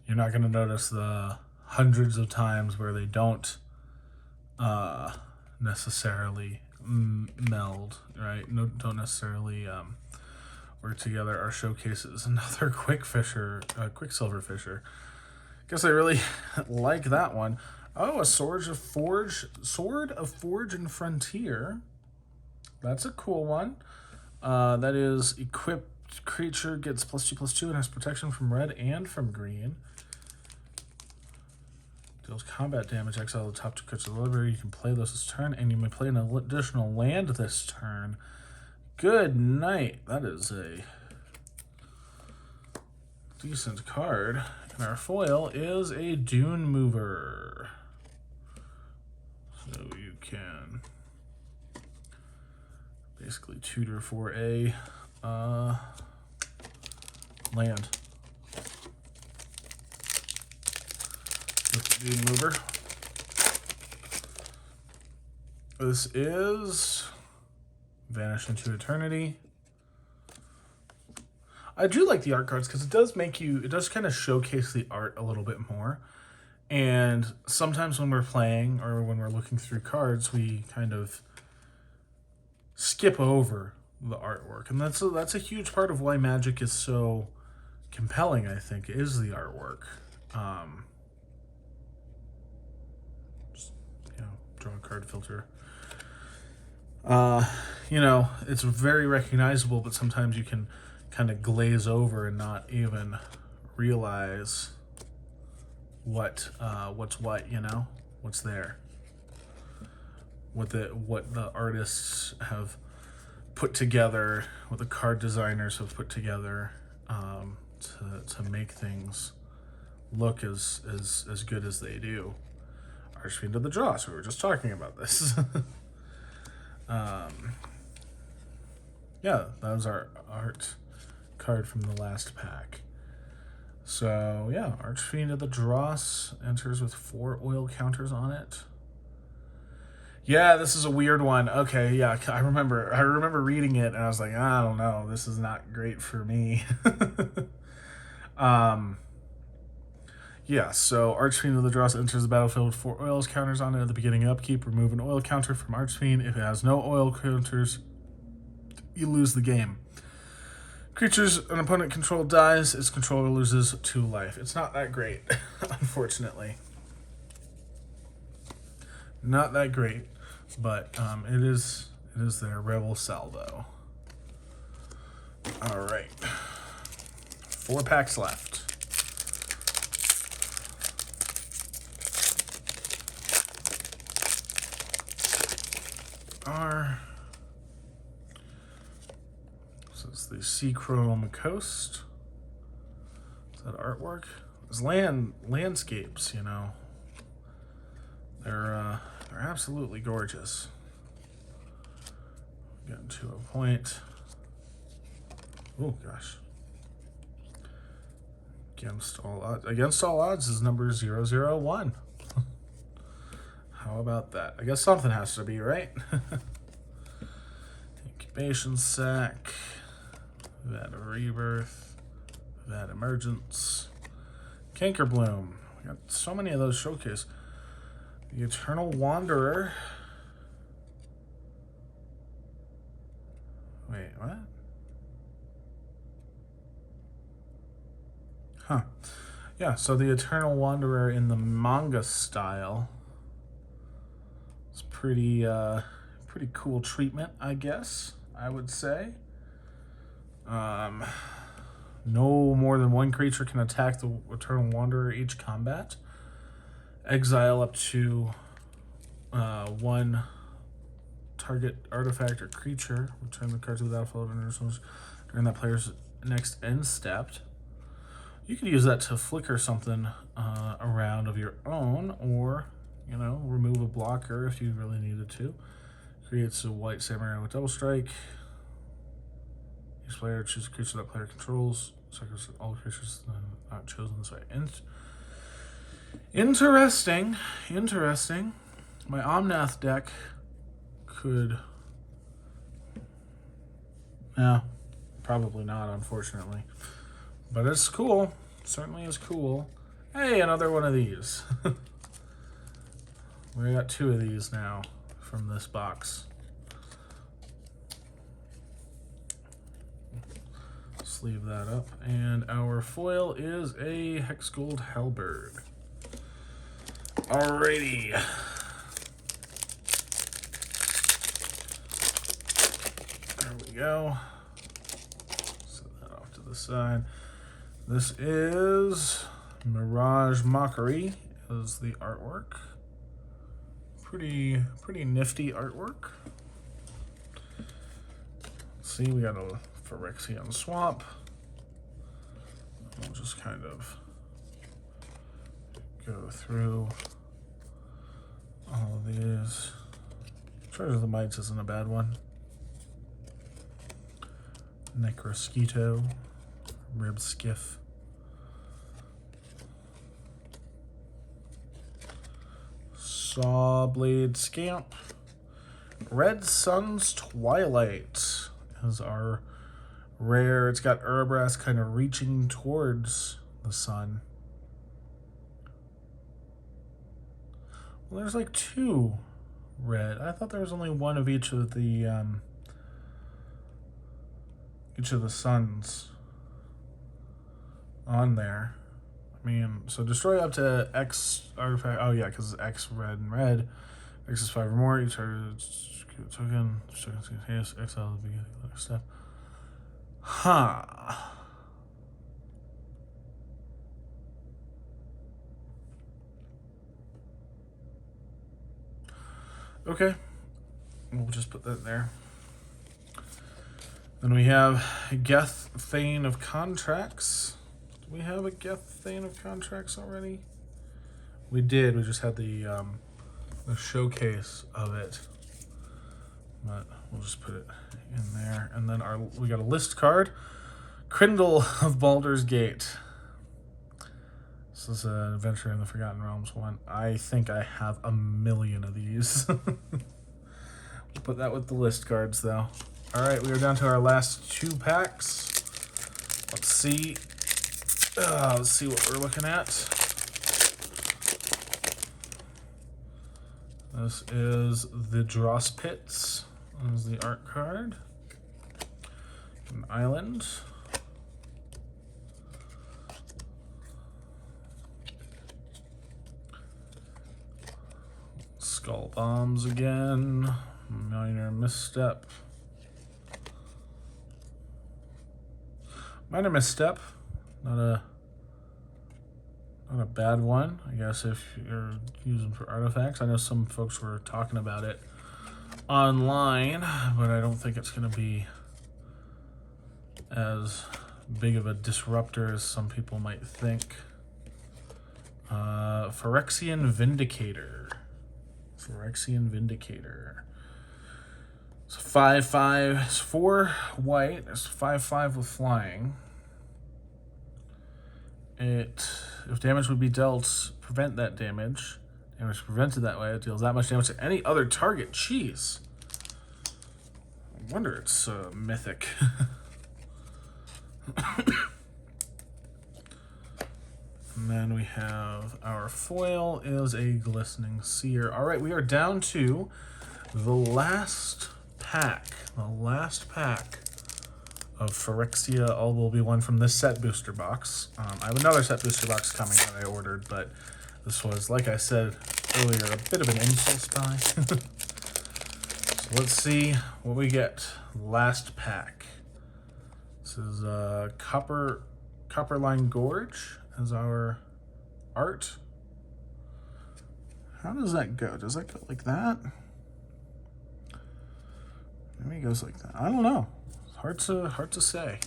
You're not going to notice the hundreds of times where they don't necessarily meld, right? No, don't necessarily work together. Our showcase is another Quicksilver Fisher. Guess I really like that one. Oh, a Sword of Forge and Frontier. That's a cool one. That is equipped creature gets +2/+2 and has protection from red and from green. Deals combat damage, exile the top 2 cards of the library. You can play those this turn, and you may play an additional land this turn. Good night. That is a decent card. And our foil is a Dune Mover. So you can basically tutor for a land. With the Dune Mover. This is Vanish into Eternity. I do like the art cards because it does kind of showcase the art a little bit more. And sometimes when we're playing or when we're looking through cards, we kind of skip over the artwork. And that's a huge part of why Magic is so compelling, I think, is the artwork. Draw a card filter. It's very recognizable, but sometimes you can kind of glaze over and not even realize what's what, what's there. what the artists have put together, what the card designers have put together, to make things look as good as they do. Archfiend of the Dross. We were just talking about this. Yeah, that was our art card from the last pack. So yeah, Archfiend of the Dross enters with 4 oil counters on it. Yeah, this is a weird one. Okay, yeah, I remember reading it and I was like, I don't know, this is not great for me. Yeah, so Archfiend of the Dross enters the battlefield with 4 oils counters on it at the beginning of upkeep. Remove an oil counter from Archfiend. If it has no oil counters, you lose the game. Creatures an opponent controlled dies, its controller loses 2 life. It's not that great, unfortunately. Not that great, but it is there. Rebel Salvo. All right, 4 packs left. So it's the Sea Chrome Coast. Is that artwork? It's landscapes, you know. They're absolutely gorgeous. Getting to a point. Oh gosh. Against all odds is number 001. How about that? I guess something has to be, right? Incubation sac. We've had a rebirth. We've had emergence. Cankerbloom. We got so many of those showcase. The Eternal Wanderer. Wait, what? Huh. Yeah, so the Eternal Wanderer in the manga style. It's pretty cool treatment, I guess, I would say. No more than 1 creature can attack the Eternal Wanderer each combat. Exile up to 1 target artifact or creature. Return the card to the battlefield during that player's next end step. You could use that to flicker something around of your own, or, you know, remove a blocker if you really needed to. Creates a white samurai with double strike. Each player chooses a creature that player controls. Sacrifice all creatures not chosen this way. Interesting. My Omnath deck could... Yeah, probably not, unfortunately. But it's cool. Certainly is cool. Hey, another one of these. We got 2 of these now from this box. Sleeve that up. And our foil is a Hex Gold Halberd. Alrighty. There we go. Set that off to the side. This is Mirage Mockery is the artwork. Pretty nifty artwork. Let's see, we got a Phyrexia Swamp. We'll just kind of go through all of these. Treasure of the Mites isn't a bad one. Necrosquito, Rib Skiff. Sawblade Scamp. Red Sun's Twilight is our rare. It's got Urabrask kind of reaching towards the sun. Well, there's like 2 red. I thought there was only 1 of each of the suns on there. I mean, so destroy up to X artifact. Oh yeah, because it's X red and red. X is 5 or more. You target token. Exile at the beginning of the next step. Huh. Okay. We'll just put that there. Then we have Geth Thane of Contracts. Do we have a Geth Thane of Contracts already? We did. We just had the showcase of it. But we'll just put it in there. And then we got a list card. Crindle of Baldur's Gate. This is an Adventure in the Forgotten Realms one. I think I have a million of these. We'll put that with the list cards, though. All right, we are down to our last 2 packs. Let's see. Let's see what we're looking at. This is the Dross Pits. This is the art card. An island. Skull Bombs again. Minor Misstep. Minor Misstep. Not a bad one, I guess, if you're using for artifacts. I know some folks were talking about it online, but I don't think it's going to be as big of a disruptor as some people might think. Phyrexian Vindicator. Phyrexian Vindicator. It's 5/5. It's 4 white. It's 5/5 with flying. If damage would be dealt, prevent that damage. Damage prevented that way. It deals that much damage to any other target. Jeez. I wonder it's mythic. And then we have our foil is a Glistening Seer. All right, we are down to the last pack. The last pack of Phyrexia All Will Be One from this set booster box. I have another set booster box coming that I ordered, but this was, like I said earlier, a bit of an impulse buy. So let's see what we get. Last pack. This is Copperline Gorge as our art. How does that go? Does that go like that? Maybe it goes like that. I don't know. Hard to say.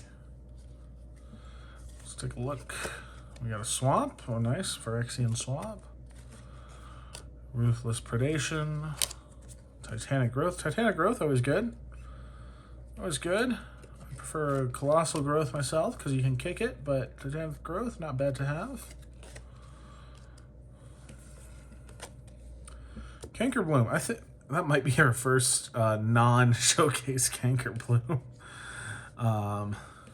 Let's take a look. We got a swamp. Oh, nice. Phyrexian swamp. Ruthless Predation. Titanic Growth. Titanic Growth, always good. Always good. I prefer Colossal Growth myself because you can kick it, but Titanic Growth, not bad to have. Canker Bloom. I think that might be our first non-showcase Canker Bloom.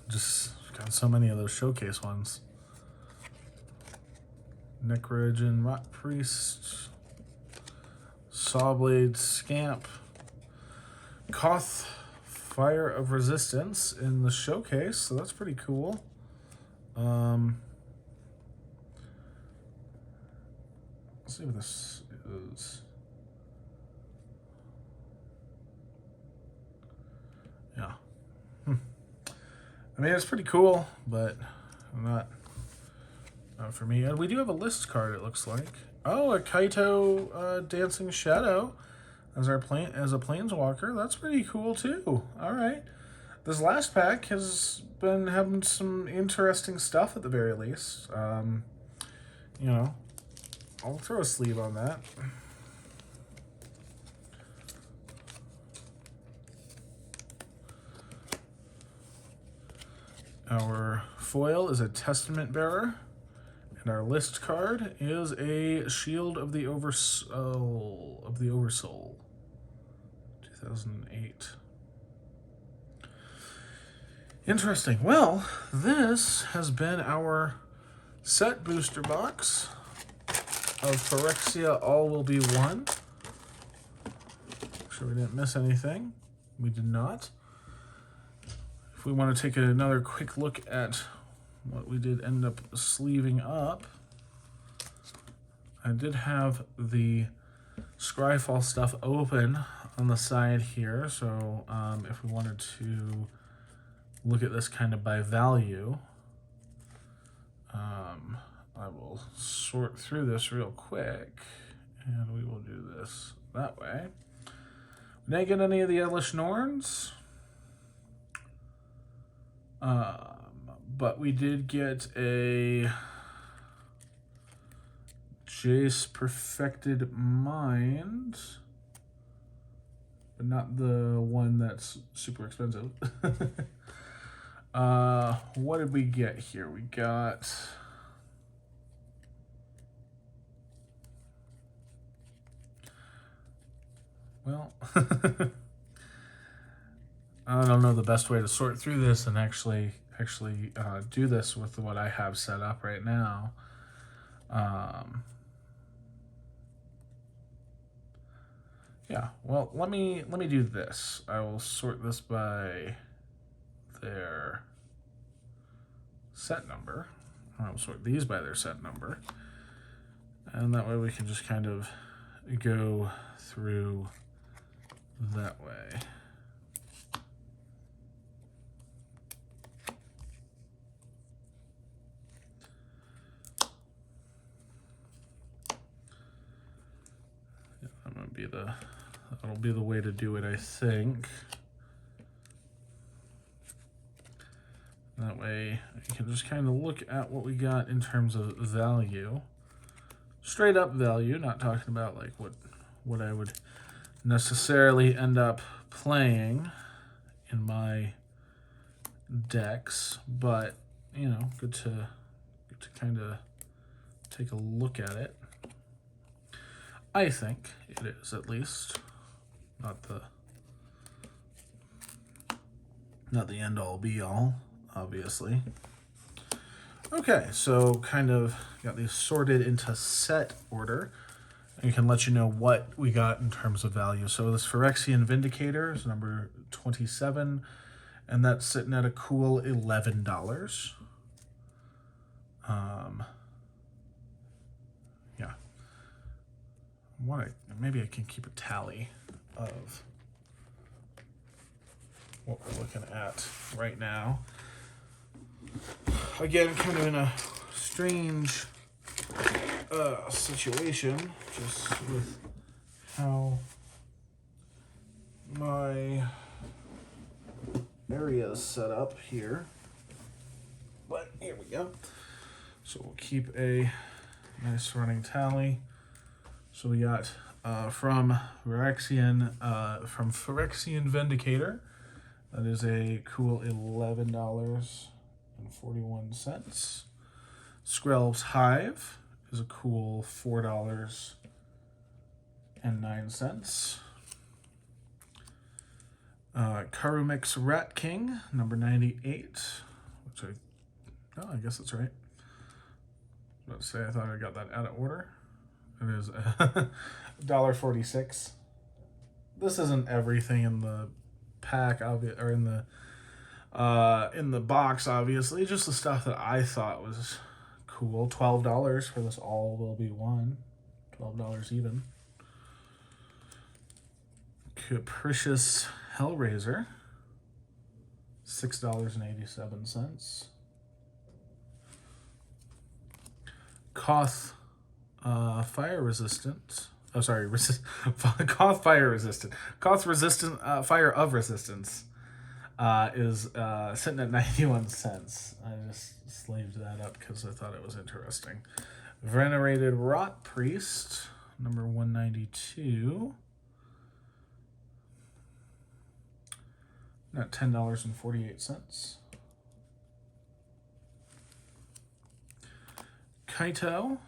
Just got so many of those showcase ones. Necrogen Rot Priest. Sawblade Scamp. Koth Fire of Resistance in the showcase, so that's pretty cool. Let's see what this is. Yeah. I mean, it's pretty cool, but not for me. And we do have a list card, it looks like. Oh, a Kaito Dancing Shadow as a Planeswalker. That's pretty cool, too. All right. This last pack has been having some interesting stuff at the very least. You know, I'll throw a sleeve on that. Our foil is a Testament Bearer, and our list card is a Shield of the Oversoul. 2008. Interesting. Well, this has been our set booster box of Phyrexia All Will Be One. Make sure we didn't miss anything. We did not. If we want to take another quick look at what we did end up sleeving up, I did have the Scryfall stuff open on the side here, so if we wanted to look at this kind of by value, I will sort through this real quick, and we will do this that way. Did I get any of the Elish Norns? But we did get a Jace Perfected Mind, but not the one that's super expensive. What did we get here? We got... Well, I don't know the best way to sort through this and actually do this with what I have set up right now. Yeah, well, let me do this. I will sort this by their set number. I will sort these by their set number. And that way we can just kind of go through that way. That'll be the way to do it, I think. That way you can just kind of look at what we got in terms of value. Straight up value, not talking about like what I would necessarily end up playing in my decks, but you know, good to kind of take a look at it. I think it is, at least. Not the end all be all, obviously. Okay, so kind of got these sorted into set order. And we can let you know what we got in terms of value. So this Phyrexian Vindicator is number 27, and that's sitting at a cool $11. Yeah. Maybe I can keep a tally of what we're looking at right now. Again, kind of in a strange situation, just with how my area is set up here. But here we go. So we'll keep a nice running tally. So we got from Phyrexian Vindicator, that is a cool $11.41. Skrelv's Hive is a cool $4.09. Karumik's Rat King, number 98, which I guess that's right. I was about to say, I thought I got that out of order. It is $1.46. This isn't everything in the pack, or in the box, obviously. Just the stuff that I thought was cool. $12 for this all will be one. $12 even. Capricious Hellraiser, $6.87. Koth Fire Resistant. Oh, sorry, Koth Fire Resistant. Koth Resistant Fire of Resistance is sitting at 91 cents. I just slaved that up because I thought it was interesting. Venerated Rot Priest, number 192. At $10.48. Kaito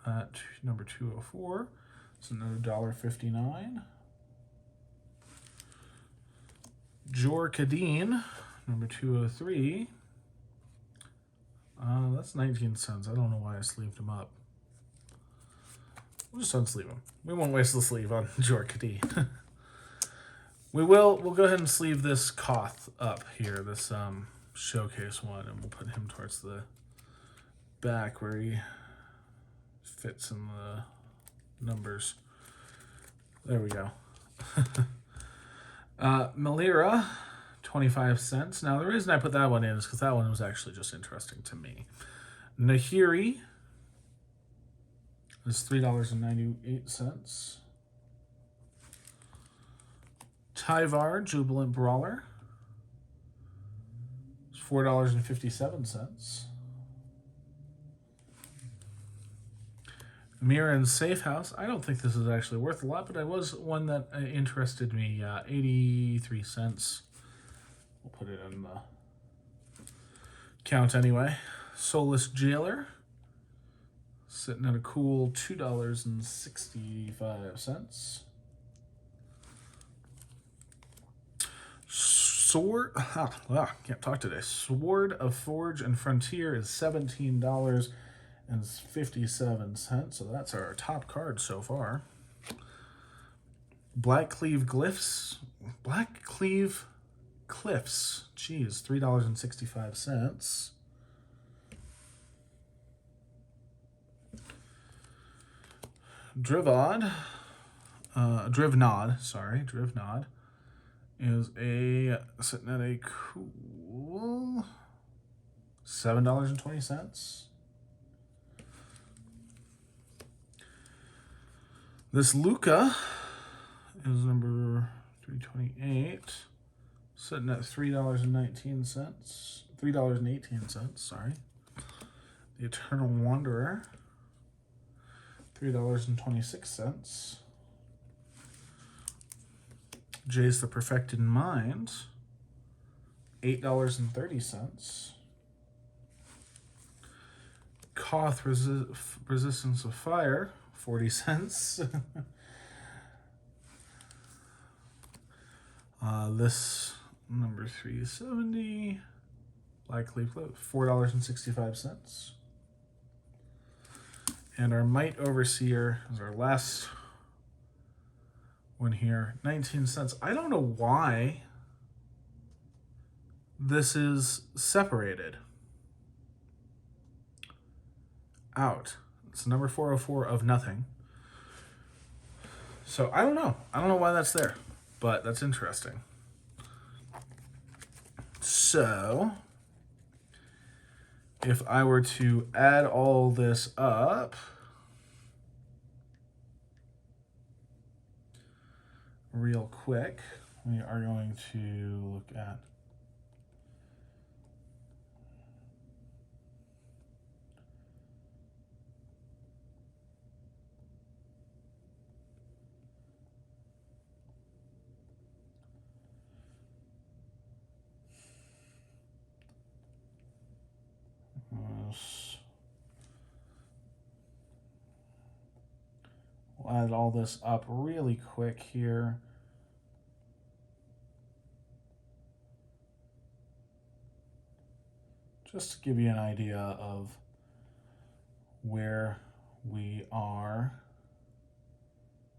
at number 204. It's another $1.59. Jor Kadeen, number 203. That's 19 cents. I don't know why I sleeved him up. We'll just unsleeve him. We won't waste the sleeve on Jor Kadeen. We'll go ahead and sleeve this Koth up here, this showcase one, and we'll put him towards the back where he fits in the numbers. There we go. Melira, 25 cents. Now, the reason I put that one in is because that one was actually just interesting to me. Nahiri is $3.98. Tyvar, Jubilant Brawler. It's $4.57. Mirror and Safe House. I don't think this is actually worth a lot, but it was one that interested me. 83 cents. We'll put it in the count anyway. Soulless Jailer. Sitting at a cool $2.65. Can't talk today. Sword of Forge and Frontier is $17.57. So that's our top card so far. Blackcleave Cliffs. Geez, $3.65. Drivnod is sitting at a cool $7.20. This Luca is number 328, sitting at $3.18. Sorry. The Eternal Wanderer, $3.26. Jace the Perfected Mind, $8.30. Koth Resistance of Fire, 40 cents. This number 370, Blackcleave $4.65. And our Might Overseer is our last one here, 19 cents. I don't know why this is separated out. It's number 404 of nothing. So I don't know. I don't know why that's there, but that's interesting. So if I were to add all this up, real quick, we are going to look at we'll add all this up really quick here. Just to give you an idea of where we are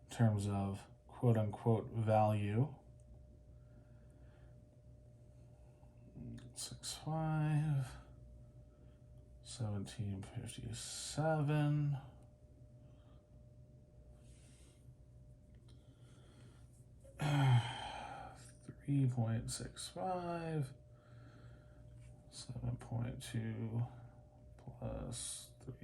in terms of quote unquote value. 6.5, 17.57. $3.65, 7.2 plus 3.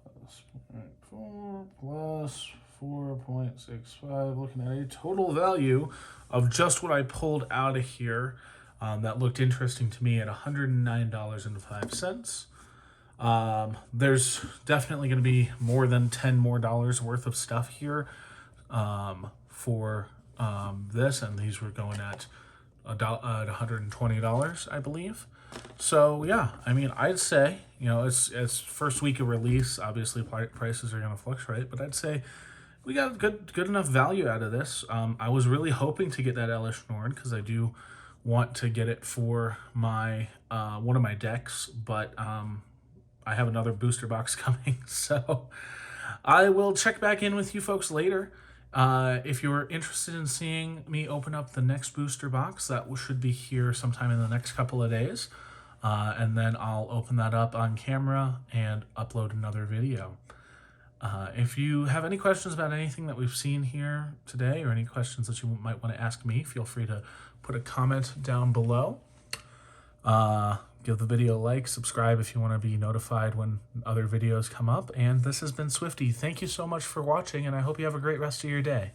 Plus 0.4 plus 4.65. Looking at a total value of just what I pulled out of here. That looked interesting to me at $109.05. There's definitely going to be more than $10 more worth of stuff here for this, and these were going at $120, I believe. So yeah, I mean, I'd say, you know, it's first week of release. Obviously, prices are going to fluctuate, but I'd say we got good enough value out of this. I was really hoping to get that Elish Nord because I do want to get it for my one of my decks, but I have another booster box coming, so I will check back in with you folks later. If you're interested in seeing me open up the next booster box, that should be here sometime in the next couple of days, and then I'll open that up on camera and upload another video. If you have any questions about anything that we've seen here today, or any questions that you might want to ask me, feel free to put a comment down below. Give the video a like, subscribe if you want to be notified when other videos come up. And this has been Swifty. Thank you so much for watching, and I hope you have a great rest of your day.